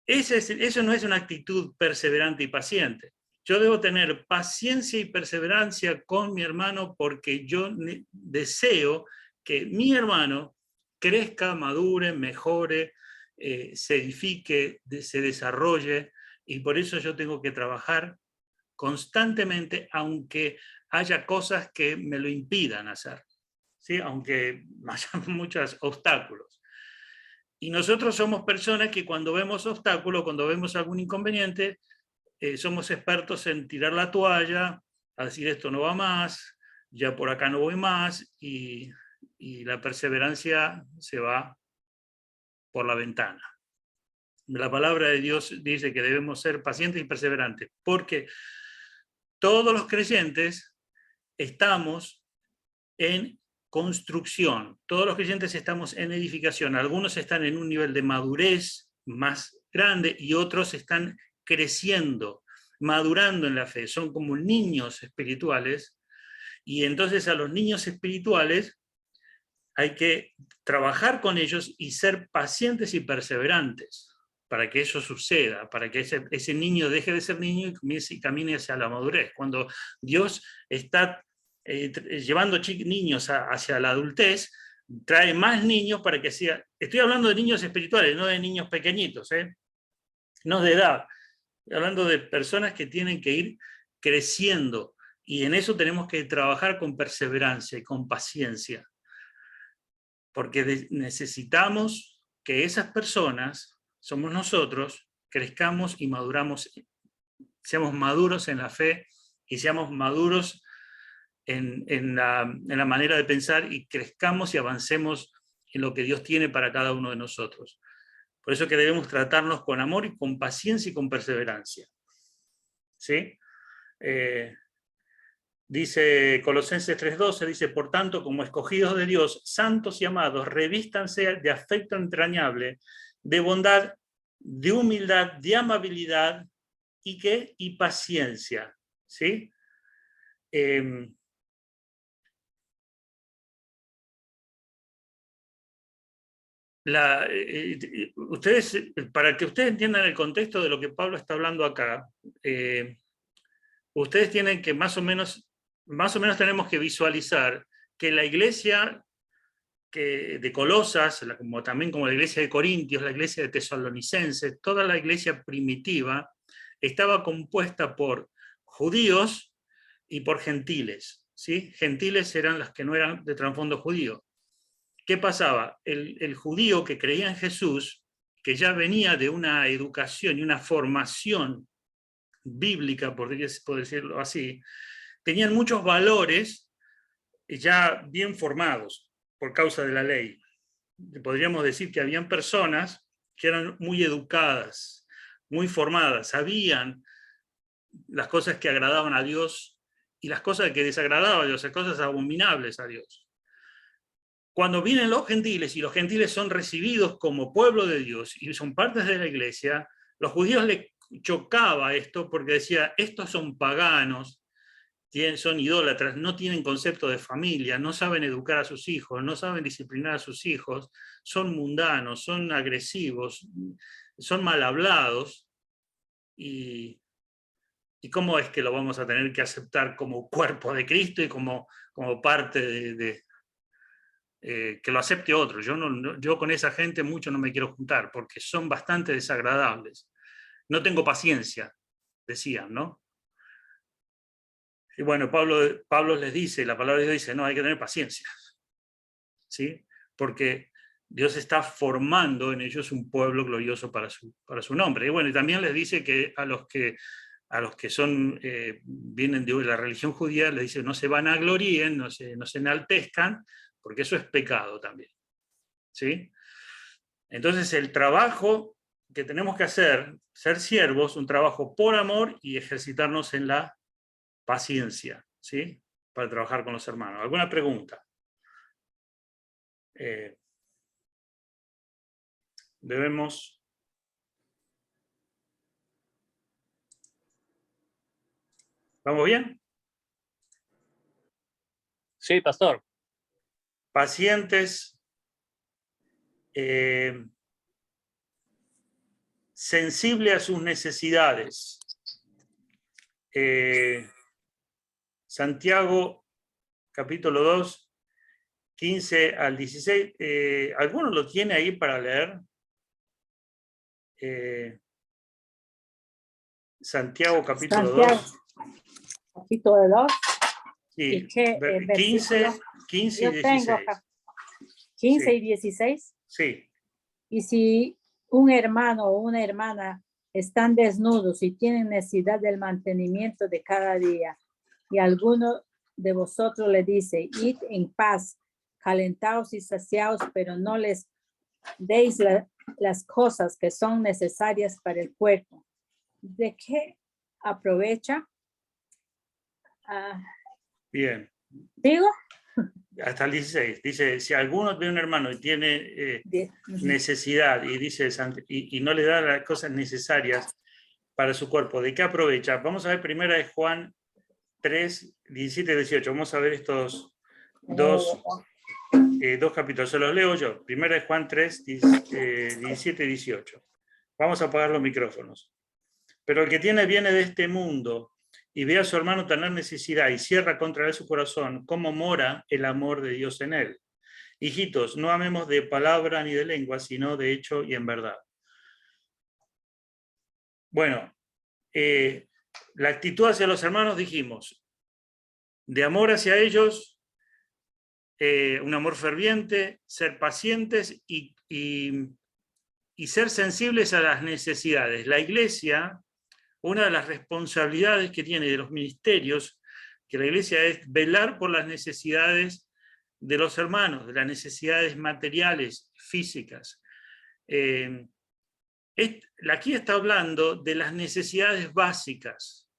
Eso no es una actitud perseverante y paciente. Yo debo tener paciencia y perseverancia con mi hermano porque yo deseo que mi hermano crezca, madure, mejore, se edifique, se desarrolle, y por eso yo tengo que trabajar constantemente, aunque haya cosas que me lo impidan hacer, ¿sí? Aunque haya muchos obstáculos. Y nosotros somos personas que cuando vemos obstáculos, cuando vemos algún inconveniente, somos expertos en tirar la toalla, a decir esto no va más, ya por acá no voy más, y la perseverancia se va por la ventana. La palabra de Dios dice que debemos ser pacientes y perseverantes, porque todos los creyentes estamos en construcción, todos los creyentes estamos en edificación. Algunos están en un nivel de madurez más grande y otros están creciendo, madurando en la fe, son como niños espirituales, y entonces a los niños espirituales hay que trabajar con ellos y ser pacientes y perseverantes para que eso suceda, para que ese niño deje de ser niño y camine hacia la madurez. Cuando Dios está llevando niños hacia la adultez, trae más niños para que sea... Estoy hablando de niños espirituales, no de niños pequeñitos, no de edad. Estoy hablando de personas que tienen que ir creciendo, y en eso tenemos que trabajar con perseverancia y con paciencia, porque necesitamos que esas personas, somos nosotros, crezcamos y maduramos, seamos maduros en la fe y seamos maduros en la manera de pensar, y crezcamos y avancemos en lo que Dios tiene para cada uno de nosotros. Por eso que debemos tratarnos con amor y con paciencia y con perseverancia. ¿Sí? Dice Colosenses 3:12, dice, por tanto, como escogidos de Dios, santos y amados, revístanse de afecto entrañable, de bondad, de humildad, de amabilidad y paciencia. ¿Sí? Ustedes, para que ustedes entiendan el contexto de lo que Pablo está hablando acá, ustedes tienen que más o menos tenemos que visualizar que la iglesia de Colosas, también como la iglesia de Corintios, la iglesia de Tesalonicenses, toda la iglesia primitiva estaba compuesta por judíos y por gentiles, ¿sí? Gentiles eran las que no eran de trasfondo judío. ¿Qué pasaba? El judío que creía en Jesús, que ya venía de una educación y una formación bíblica, por decirlo así, tenían muchos valores ya bien formados por causa de la ley. Podríamos decir que habían personas que eran muy educadas, muy formadas, sabían las cosas que agradaban a Dios y las cosas que desagradaban a Dios, las cosas abominables a Dios. Cuando vienen los gentiles y los gentiles son recibidos como pueblo de Dios y son partes de la iglesia, los judíos les chocaba esto porque decía, estos son paganos, son idólatras, no tienen concepto de familia, no saben educar a sus hijos, no saben disciplinar a sus hijos, son mundanos, son agresivos, son mal hablados, y cómo es que lo vamos a tener que aceptar como cuerpo de Cristo y como parte que lo acepte otro. Yo con esa gente mucho no me quiero juntar porque son bastante desagradables. No tengo paciencia, decían, ¿no? Y bueno, Pablo les dice, la palabra de Dios dice, no, hay que tener paciencia, ¿sí? Porque Dios está formando en ellos un pueblo glorioso para su nombre. Y bueno, y también les dice que a los que vienen de la religión judía, les dice, no se vanagloríen, no se enaltezcan, porque eso es pecado también, ¿sí? Entonces el trabajo que tenemos que hacer, ser siervos, un trabajo por amor y ejercitarnos en la paciencia, ¿sí? Para trabajar con los hermanos. ¿Alguna pregunta? Debemos ¿Vamos bien? Sí, pastor. Pacientes, sensible a sus necesidades. Santiago, capítulo 2, 15 al 16. ¿Alguno lo tiene ahí para leer? Santiago, capítulo 2. Capítulo 2. Sí, ¿Y qué 15 versículo? y Yo 16. tengo acá 15 Sí. y 16. Sí, Y si un hermano o una hermana están desnudos y tienen necesidad del mantenimiento de cada día, y alguno de vosotros le dice, id en paz, calentaos y saciaos, pero no les deis las cosas que son necesarias para el cuerpo, ¿de qué aprovecha? bien. Digo, Hasta el 16. Dice, si alguno tiene un hermano y tiene necesidad y dice y no le da las cosas necesarias para su cuerpo, ¿de qué aprovecha? Vamos a ver primera de Juan 3, 17 y 18. Vamos a ver estos dos capítulos. Se los leo yo. Primera de Juan 3, 17 y 18. Vamos a apagar los micrófonos. Pero el que tiene viene de este mundo y ve a su hermano tener necesidad y cierra contra él su corazón, ¿cómo mora el amor de Dios en él? Hijitos, no amemos de palabra ni de lengua, sino de hecho y en verdad. Bueno, la actitud hacia los hermanos, dijimos, de amor hacia ellos, un amor ferviente, ser pacientes y ser sensibles a las necesidades. La Iglesia, una de las responsabilidades que tiene de los ministerios, que la Iglesia es velar por las necesidades de los hermanos, de las necesidades materiales, físicas. Aquí está hablando de las necesidades básicas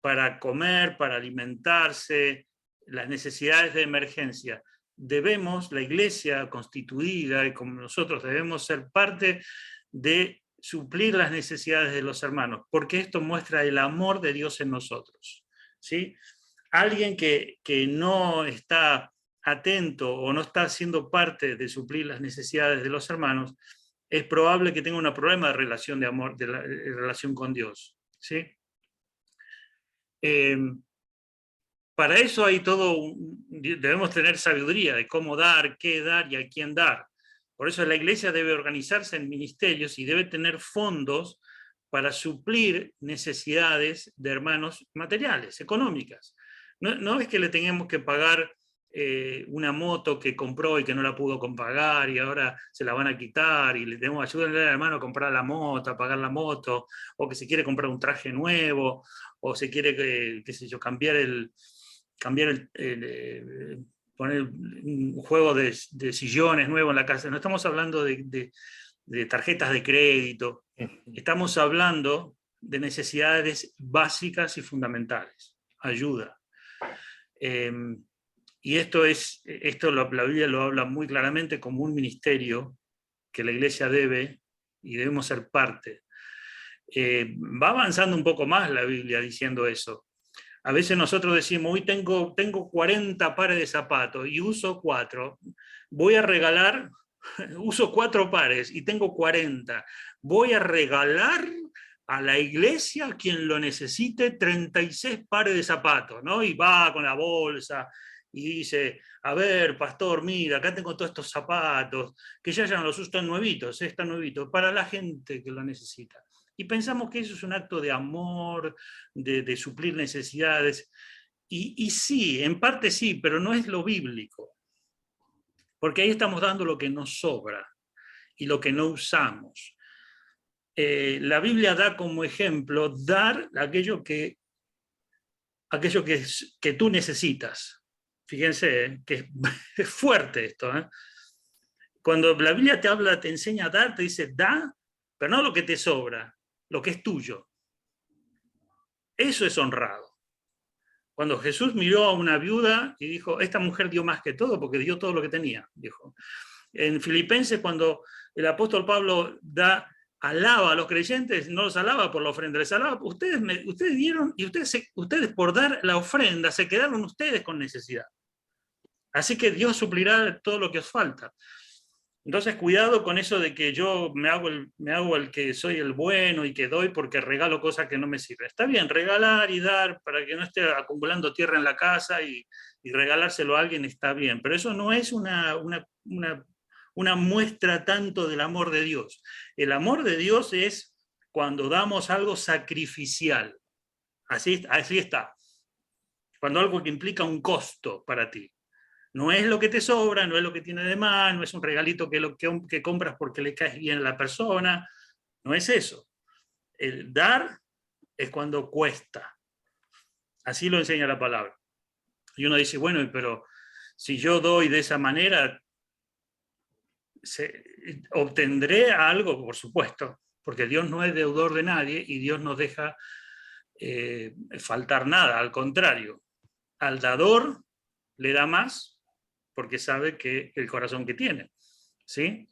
para comer, para alimentarse, las necesidades de emergencia. Debemos, la Iglesia constituida y como nosotros debemos ser parte de suplir las necesidades de los hermanos, porque esto muestra el amor de Dios en nosotros, ¿sí? Alguien que no está atento o no está siendo parte de suplir las necesidades de los hermanos, es probable que tenga un problema de relación de amor, de relación con Dios, ¿sí? Para eso hay debemos tener sabiduría de cómo dar, qué dar y a quién dar. Por eso la Iglesia debe organizarse en ministerios y debe tener fondos para suplir necesidades de hermanos materiales, económicas. No es que le tengamos que pagar una moto que compró y que no la pudo pagar y ahora se la van a quitar y le tenemos que ayudarle al hermano a comprar la moto, a pagar la moto, o que se quiere comprar un traje nuevo, o se quiere, qué sé yo, poner un juego de sillones nuevo en la casa. No estamos hablando de tarjetas de crédito, estamos hablando de necesidades básicas y fundamentales, ayuda. Y esto la Biblia lo habla muy claramente como un ministerio que la Iglesia debe y debemos ser parte. Va avanzando un poco más la Biblia diciendo eso. A veces nosotros decimos, hoy tengo 40 pares de zapatos y uso 4. Voy a regalar, uso 4 pares y tengo 40. Voy a regalar a la iglesia, a quien lo necesite, 36 pares de zapatos, ¿no? Y va con la bolsa y dice, a ver, pastor, mira, acá tengo todos estos zapatos, que ya no los uso, están nuevitos, están nuevitos, para la gente que lo necesita. Y pensamos que eso es un acto de amor, de suplir necesidades. Y sí, en parte sí, pero no es lo bíblico. Porque ahí estamos dando lo que nos sobra y lo que no usamos. La Biblia da como ejemplo dar aquello que tú necesitas. Fíjense, que es fuerte esto. Cuando la Biblia te enseña a dar, te dice, da, pero no lo que te sobra, lo que es tuyo. Eso es honrado. Cuando Jesús miró a una viuda y dijo, esta mujer dio más que todo porque dio todo lo que tenía, dijo. En Filipenses, cuando el apóstol Pablo da alaba a los creyentes, no los alaba por la ofrenda, les alaba, ustedes dieron, y ustedes por dar la ofrenda se quedaron ustedes con necesidad. Así que Dios suplirá todo lo que os falta. Entonces, cuidado con eso de que yo me hago el que soy el bueno y que doy porque regalo cosas que no me sirven. Está bien, regalar y dar para que no esté acumulando tierra en la casa y regalárselo a alguien está bien, pero eso no es una muestra tanto del amor de Dios. El amor de Dios es cuando damos algo sacrificial. Así está. Cuando algo que implica un costo para ti. No es lo que te sobra, no es lo que tiene de más, no es un regalito que compras porque le caes bien a la persona. No es eso. El dar es cuando cuesta. Así lo enseña la palabra. Y uno dice, bueno, pero si yo doy de esa manera, obtendré algo, por supuesto, porque Dios no es deudor de nadie y Dios no deja faltar nada. Al contrario, al dador le da más, porque sabe que el corazón que tiene, ¿sí?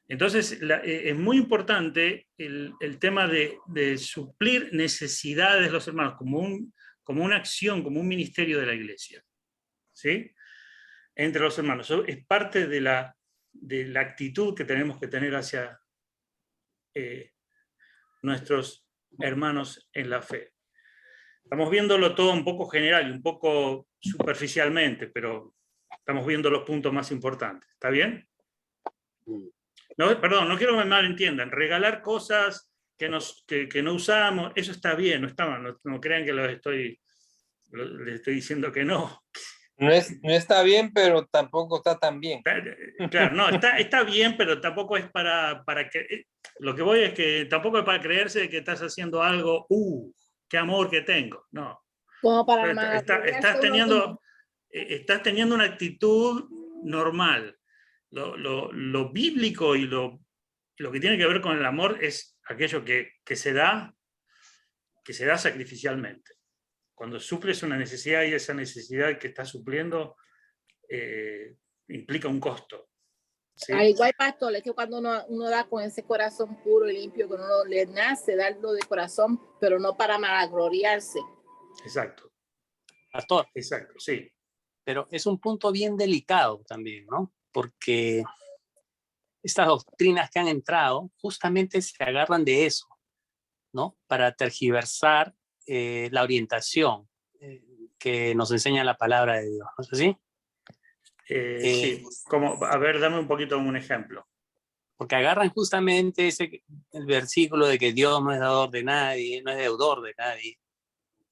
Entonces, es muy importante el tema de suplir necesidades de los hermanos como una acción, como un ministerio de la iglesia, ¿sí? Entre los hermanos. Eso es parte de la actitud que tenemos que tener hacia nuestros hermanos en la fe. Estamos viéndolo todo un poco general y un poco superficialmente, pero estamos viendo los puntos más importantes. ¿Está bien? No, perdón, no quiero que me malentiendan. Regalar cosas que no usamos, eso está bien, no está mal. No crean que les estoy diciendo que no. No está bien, pero tampoco está tan bien. Claro, no, está bien, pero tampoco es para que... Lo que voy es que tampoco es para creerse que estás haciendo algo, qué amor que tengo. No. Como para Estás teniendo una actitud normal. Lo bíblico y lo que tiene que ver con el amor es aquello que se da sacrificialmente. Cuando suples una necesidad y esa necesidad que estás supliendo implica un costo. ¿Sí? Igual, pastor, es que cuando uno da con ese corazón puro y limpio, que uno le nace darlo de corazón, pero no para malagloriarse. Exacto. Pastor. Exacto, sí. Pero es un punto bien delicado también, ¿no? Porque estas doctrinas que han entrado justamente se agarran de eso, ¿no? Para tergiversar la orientación que nos enseña la palabra de Dios, ¿no es así? Sí, a ver, dame un poquito un ejemplo. Porque agarran justamente el versículo de que Dios no es dador de nadie, no es deudor de nadie.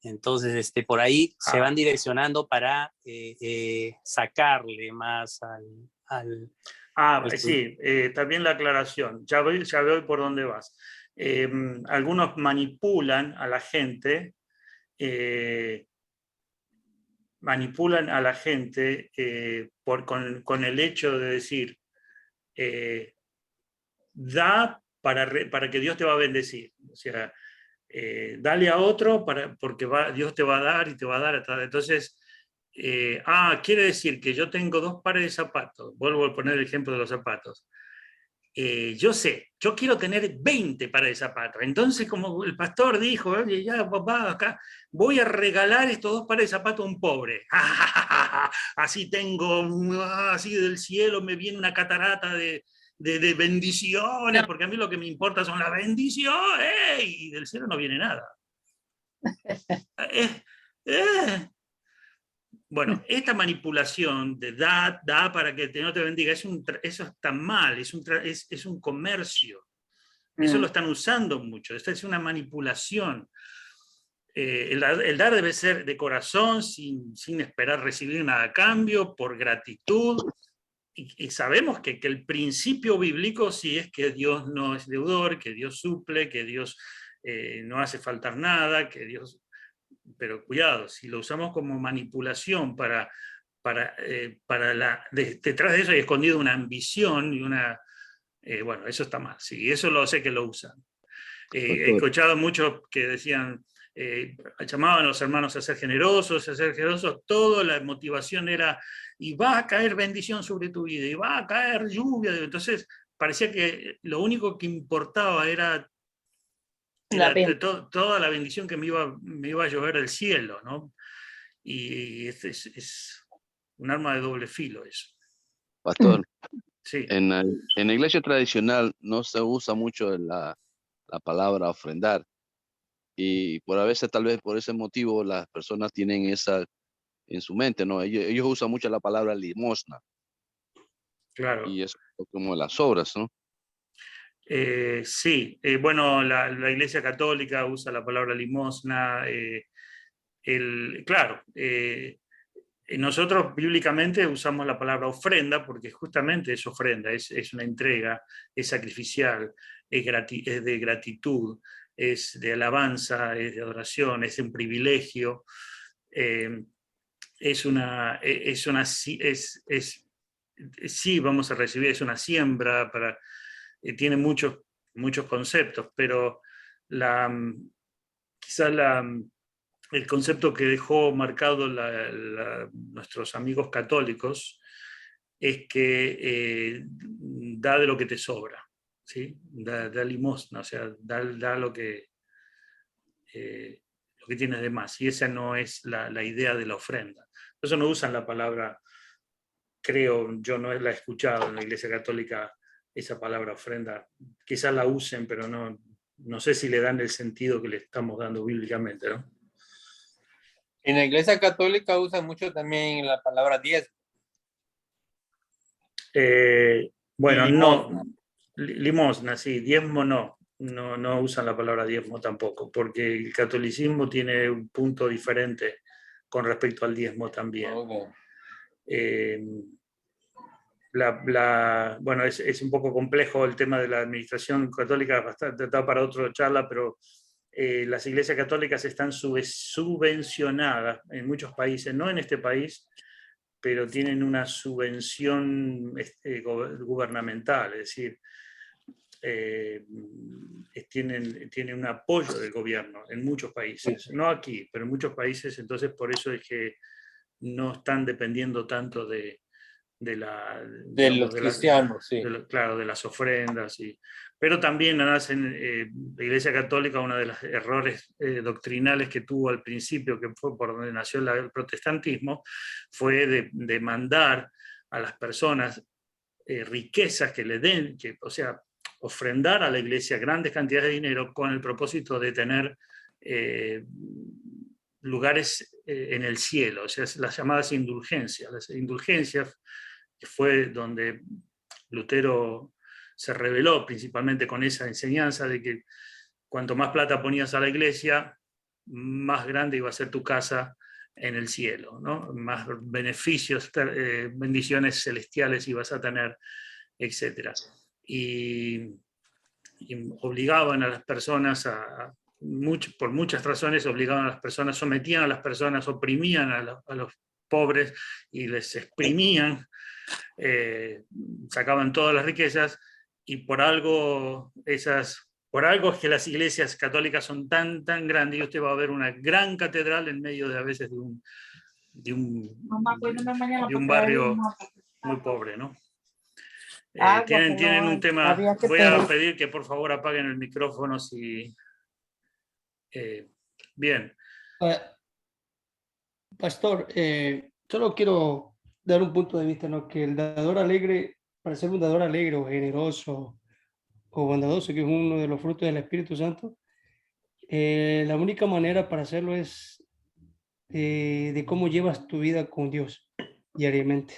Entonces, por ahí se van direccionando para sacarle más al sí, también la aclaración. Ya veo por dónde vas. Algunos manipulan a la gente, con el hecho de decir, da para que Dios te va a bendecir. O sea, dale a otro porque Dios te va a dar y te va a dar. Entonces, quiere decir que yo tengo 2 pares de zapatos. Vuelvo a poner el ejemplo de los zapatos. Yo quiero tener 20 pares de zapatos. Entonces, como el pastor dijo, ya papá, acá voy a regalar estos 2 pares de zapatos a un pobre. Así así del cielo me viene una catarata de bendiciones, porque a mí lo que me importa son las bendiciones, y del cielo no viene nada. Bueno, esta manipulación de da para que no te bendiga, eso está mal, es un comercio. Eso lo están usando mucho, esta es una manipulación. El dar debe ser de corazón, sin esperar recibir nada a cambio, por gratitud. Y sabemos que el principio bíblico sí es que Dios no es deudor, que Dios suple, que Dios no hace faltar nada, que Dios... Pero cuidado, si lo usamos como manipulación detrás de eso hay escondido una ambición y bueno, eso está mal, sí, eso lo sé que lo usan. He escuchado muchos que decían, llamaban a los hermanos a ser generosos, toda la motivación era, y va a caer bendición sobre tu vida, y va a caer lluvia. Entonces, parecía que lo único que importaba era toda la bendición que me iba a llover del cielo, ¿no? Y es un arma de doble filo eso. Pastor, Sí. en la iglesia tradicional no se usa mucho la palabra ofrendar. Y por a veces, tal vez por ese motivo, las personas tienen esa en su mente, ¿no? Ellos usan mucho la palabra limosna. Claro. Y eso es como las obras, ¿no? Sí, bueno, la Iglesia Católica usa la palabra limosna. Claro, nosotros bíblicamente usamos la palabra ofrenda porque justamente es ofrenda, es una entrega, es sacrificial, es de gratitud, es de alabanza, es de adoración, es un privilegio, sí, vamos a recibir, es una siembra, tiene muchos conceptos, pero quizás el concepto que dejó marcado nuestros amigos católicos es que da de lo que te sobra, ¿sí? Da limosna, o sea, da lo que tienes de más, y esa no es la idea de la ofrenda. Por eso no usan la palabra, creo, yo no la he escuchado en la Iglesia Católica, esa palabra ofrenda. Quizás la usen, pero no sé si le dan el sentido que le estamos dando bíblicamente, ¿no? En la Iglesia Católica usan mucho también la palabra diezmo. Bueno, Limosna. no, limosna, sí, diezmo no usan la palabra diezmo tampoco, porque el catolicismo tiene un punto diferente con respecto al diezmo también. Okay. Bueno, es un poco complejo el tema de la administración católica, bastante tratado para otra charla, pero las iglesias católicas están subvencionadas en muchos países, no en este país, pero tienen una subvención gubernamental, es decir, tienen un apoyo del gobierno en muchos países, no aquí, pero en muchos países, entonces por eso es que no están dependiendo tanto de los cristianos, sí. Claro, de las ofrendas. Pero también nacen, la Iglesia Católica, uno de los errores doctrinales que tuvo al principio, que fue por donde nació el protestantismo, fue de mandar a las personas riquezas que le den, o sea, ofrendar a la Iglesia grandes cantidades de dinero con el propósito de tener lugares en el cielo, o sea, las llamadas indulgencias. Las indulgencias, que fue donde Lutero se rebeló principalmente con esa enseñanza de que cuanto más plata ponías a la iglesia, más grande iba a ser tu casa en el cielo, ¿no? Más beneficios, bendiciones celestiales ibas a tener, etc. Y obligaban a las personas por muchas razones, obligaban a las personas, sometían a las personas, oprimían a los pobres y les exprimían, sacaban todas las riquezas, y por algo es que las iglesias católicas son tan grandes, y usted va a ver una gran catedral en medio de a veces de un barrio muy pobre, ¿no? Tienen un tema, voy a pedir que por favor apaguen el micrófono si... bien. Pastor, solo quiero dar un punto de vista, ¿no? Que el dador alegre, para ser un dador alegre o generoso o bondadoso, que es uno de los frutos del Espíritu Santo, la única manera para hacerlo es de cómo llevas tu vida con Dios diariamente.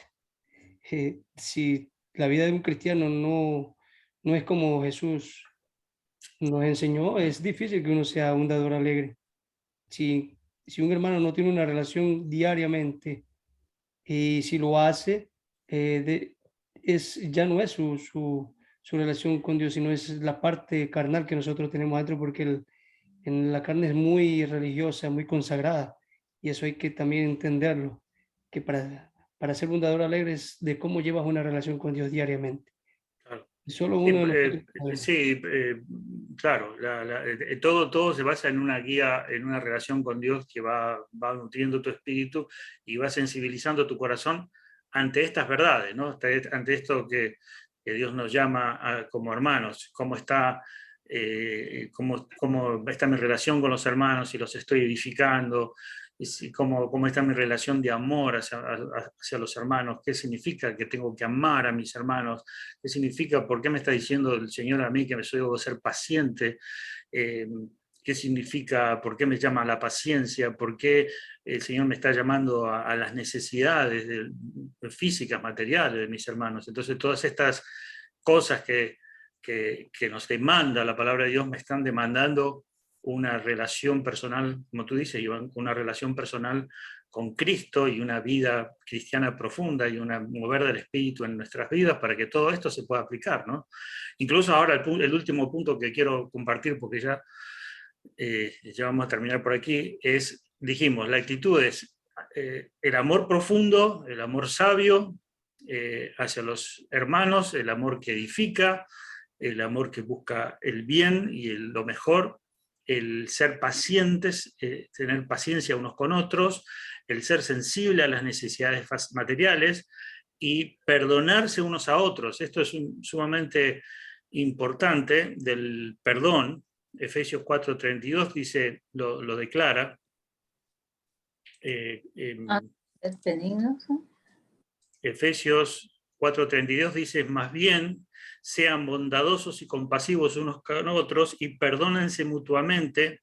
Si la vida de un cristiano no es como Jesús nos enseñó, es difícil que uno sea un dador alegre. Si un hermano no tiene una relación diariamente, y si lo hace, ya no es su relación con Dios, sino es la parte carnal que nosotros tenemos adentro, porque en la carne es muy religiosa, muy consagrada, y eso hay que también entenderlo, que para ser un dador alegre es de cómo llevas una relación con Dios diariamente. Claro. Solo uno de sí, claro, todo se basa en una guía, en una relación con Dios que va nutriendo tu espíritu y va sensibilizando tu corazón ante estas verdades, ¿no? Ante esto que que Dios nos llama como hermanos, cómo está mi relación con los hermanos, si los estoy edificando, y cómo está mi relación de amor hacia los hermanos, qué significa que tengo que amar a mis hermanos, qué significa, por qué me está diciendo el Señor a mí que debo ser paciente, qué significa, por qué me llama a la paciencia, por qué el Señor me está llamando a las necesidades físicas, materiales de mis hermanos. Entonces todas estas cosas que nos demanda la palabra de Dios me están demandando una relación personal, como tú dices, Iván, una relación personal con Cristo y una vida cristiana profunda y un mover del Espíritu en nuestras vidas para que todo esto se pueda aplicar, ¿no? Incluso ahora el último punto que quiero compartir, porque ya vamos a terminar por aquí, dijimos, la actitud es el amor profundo, el amor sabio hacia los hermanos, el amor que edifica, el amor que busca el bien y lo mejor, el ser pacientes, tener paciencia unos con otros, el ser sensible a las necesidades materiales y perdonarse unos a otros. Esto es sumamente importante del perdón. Efesios 4:32 dice, lo declara. ¿Es benigno? Efesios 4:32 dice, más bien, sean bondadosos y compasivos unos con otros y perdónense mutuamente,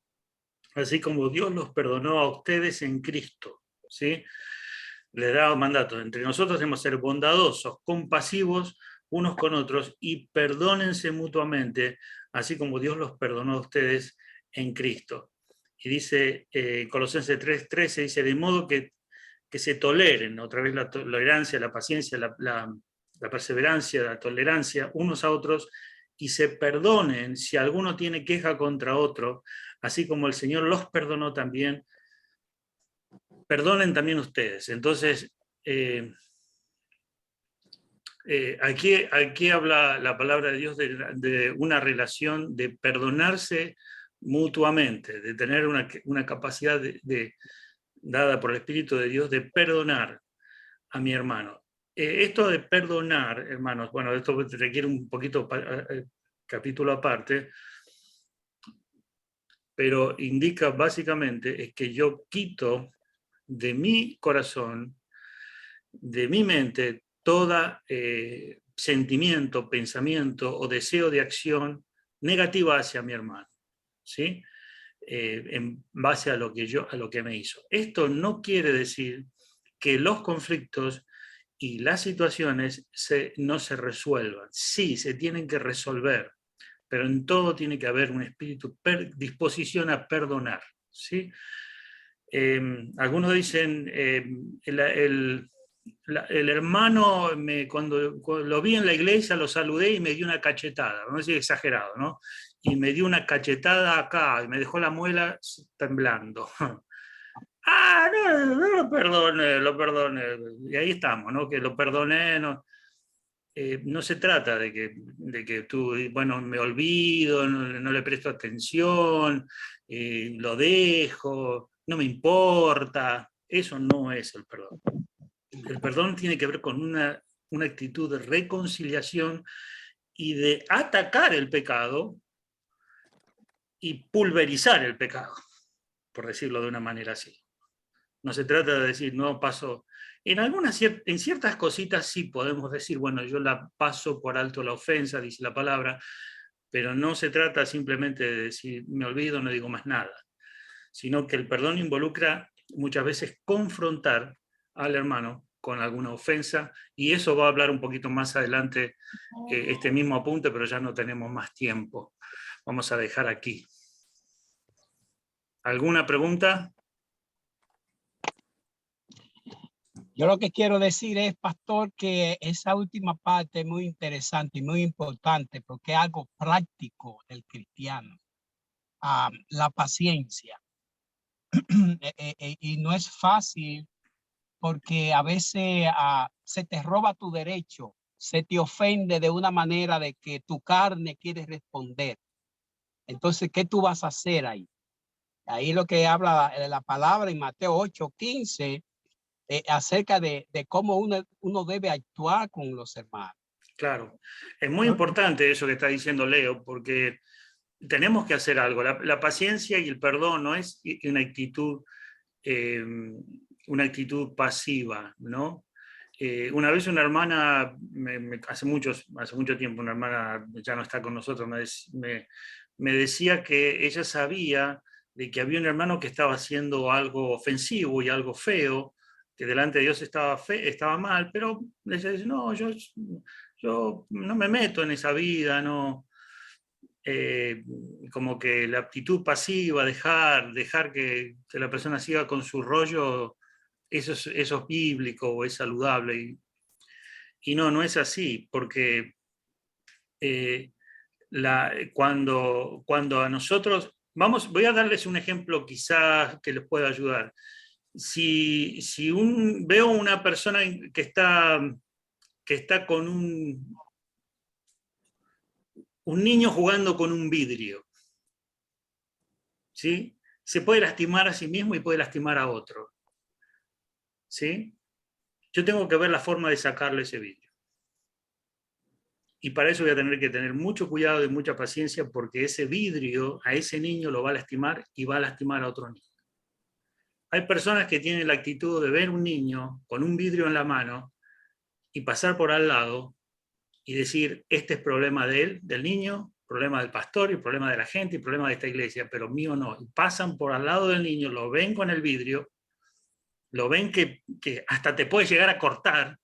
así como Dios los perdonó a ustedes en Cristo. ¿Sí? Les da mandatos. Entre nosotros debemos ser bondadosos, compasivos unos con otros y perdónense mutuamente, así como Dios los perdonó a ustedes en Cristo. Y dice, Colosenses 3:13, dice, de modo que se toleren, otra vez la tolerancia, la paciencia, la perseverancia, la tolerancia unos a otros, y se perdonen si alguno tiene queja contra otro, así como el Señor los perdonó también, perdonen también ustedes. Entonces, aquí habla la palabra de Dios de una relación de perdonarse mutuamente, de tener una capacidad dada por el Espíritu de Dios de perdonar a mi hermano. Esto de perdonar, hermanos, bueno, esto requiere un poquito capítulo aparte, pero indica básicamente es que yo quito de mi corazón, de mi mente, todo sentimiento, pensamiento o deseo de acción negativa hacia mi hermano, ¿sí? En base a lo que me hizo. Esto no quiere decir que los conflictos y las situaciones no se resuelvan. Sí, se tienen que resolver, pero en todo tiene que haber un espíritu, disposición a perdonar, ¿sí? Algunos dicen, el hermano, cuando lo vi en la iglesia, lo saludé y me dio una cachetada, no sé, exagerado, ¿no? Y me dio una cachetada acá, y me dejó la muela temblando. No lo perdoné, y ahí estamos, ¿no? Que lo perdoné, no se trata de que tú, bueno, me olvido, no le presto atención, lo dejo, no me importa, eso no es el perdón. El perdón tiene que ver con una actitud de reconciliación y de atacar el pecado y pulverizar el pecado, por decirlo de una manera así. No se trata de decir, no paso. En ciertas cositas sí podemos decir, bueno, yo la paso por alto la ofensa, dice la palabra, pero no se trata simplemente de decir, me olvido, no digo más nada, sino que el perdón involucra muchas veces confrontar al hermano con alguna ofensa, y eso va a hablar un poquito más adelante este mismo apunte, pero ya no tenemos más tiempo. Vamos a dejar aquí. ¿Alguna pregunta? Yo lo que quiero decir es, pastor, que esa última parte es muy interesante y muy importante porque es algo práctico del cristiano. La paciencia. Y no es fácil porque a veces se te roba tu derecho, se te ofende de una manera de que tu carne quiere responder. Entonces, ¿qué tú vas a hacer ahí? Ahí lo que habla la palabra en Mateo 8:15, acerca de cómo uno debe actuar con los hermanos. Claro. Es muy ¿no? importante eso que está diciendo Leo, porque tenemos que hacer algo. La paciencia y el perdón no es una actitud pasiva, ¿no? Una vez una hermana, hace mucho tiempo, una hermana ya no está con nosotros, me decía que ella sabía de que había un hermano que estaba haciendo algo ofensivo y algo feo, que delante de Dios estaba mal, pero ella dice, no, yo no me meto en esa vida, no. Como que la actitud pasiva, dejar que la persona siga con su rollo, eso es bíblico o es saludable. Y no es así, porque cuando a nosotros, voy a darles un ejemplo quizás que les pueda ayudar. Si veo una persona que está con un niño jugando con un vidrio, ¿sí? Se puede lastimar a sí mismo y puede lastimar a otro, ¿sí? Yo tengo que ver la forma de sacarle ese vidrio. Y para eso voy a tener que tener mucho cuidado y mucha paciencia, porque ese vidrio a ese niño lo va a lastimar y va a lastimar a otro niño. Hay personas que tienen la actitud de ver un niño con un vidrio en la mano y pasar por al lado y decir, este es problema de él, del niño, problema del pastor, y problema de la gente, y problema de esta iglesia, pero mío no. Y pasan por al lado del niño, lo ven con el vidrio, lo ven que hasta te puede llegar a cortar,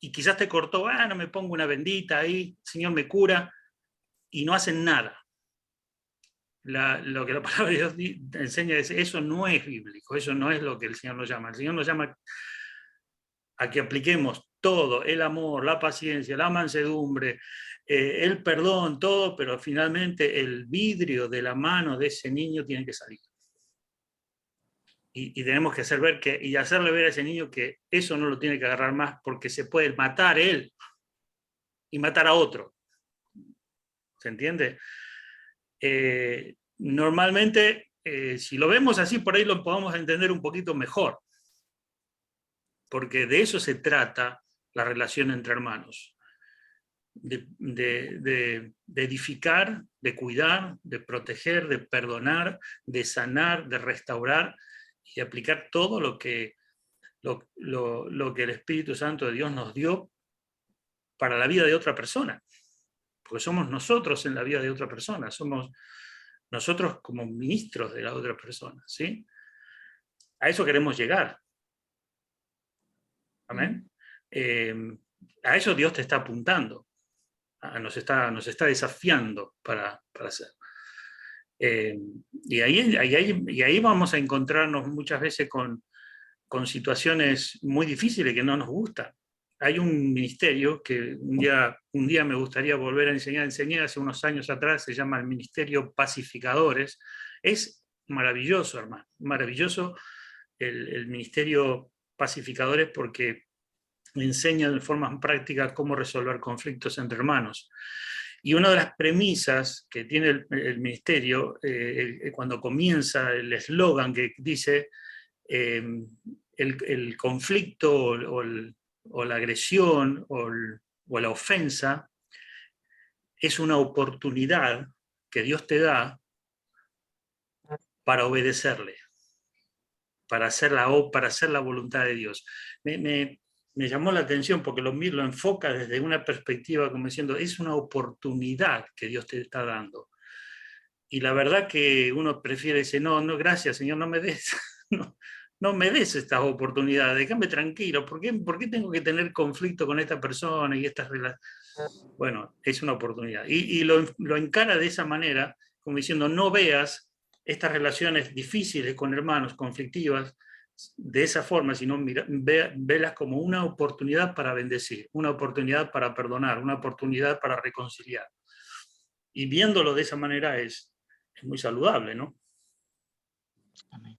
y quizás te cortó, no me pongo una bendita ahí, el Señor me cura, y no hacen nada. Lo que la palabra de Dios enseña es, eso no es bíblico, eso no es lo que el Señor nos llama. El Señor nos llama a que apliquemos todo, el amor, la paciencia, la mansedumbre, el perdón, todo, pero finalmente el vidrio de la mano de ese niño tiene que salir. Y tenemos que hacerle ver a ese niño que eso no lo tiene que agarrar más, porque se puede matar él y matar a otro. ¿Se entiende? Normalmente, si lo vemos así, por ahí lo podemos entender un poquito mejor, porque de eso se trata la relación entre hermanos, de edificar, de cuidar, de proteger, de perdonar, de sanar, de restaurar y aplicar todo lo que el Espíritu Santo de Dios nos dio para la vida de otra persona, porque somos nosotros en la vida de otra persona, somos nosotros como ministros de la otra persona, ¿sí? A eso queremos llegar. Amén. A eso Dios te está apuntando, nos está desafiando para hacer. Y ahí vamos a encontrarnos muchas veces con situaciones muy difíciles que no nos gustan. Hay un ministerio que un día me gustaría volver a enseñar, enseñé hace unos años atrás, se llama el Ministerio Pacificadores. Es maravilloso, hermano, maravilloso el Ministerio Pacificadores, porque enseña de forma práctica cómo resolver conflictos entre hermanos. Y una de las premisas que tiene el ministerio, cuando comienza el eslogan que dice el conflicto o la agresión o la ofensa es una oportunidad que Dios te da para obedecerle, para hacer la voluntad de Dios. Me llamó la atención porque lo enfoca desde una perspectiva como diciendo, es una oportunidad que Dios te está dando. Y la verdad que uno prefiere decir, no, gracias, Señor, no me des, no me des estas oportunidades, déjame tranquilo, ¿por qué tengo que tener conflicto con esta persona y estas relaciones? Bueno, es una oportunidad. Y lo encara de esa manera, como diciendo, no veas estas relaciones difíciles con hermanos, conflictivas, de esa forma, sino velas como una oportunidad para bendecir, una oportunidad para perdonar, una oportunidad para reconciliar. Y viéndolo de esa manera es muy saludable, ¿no? Amén.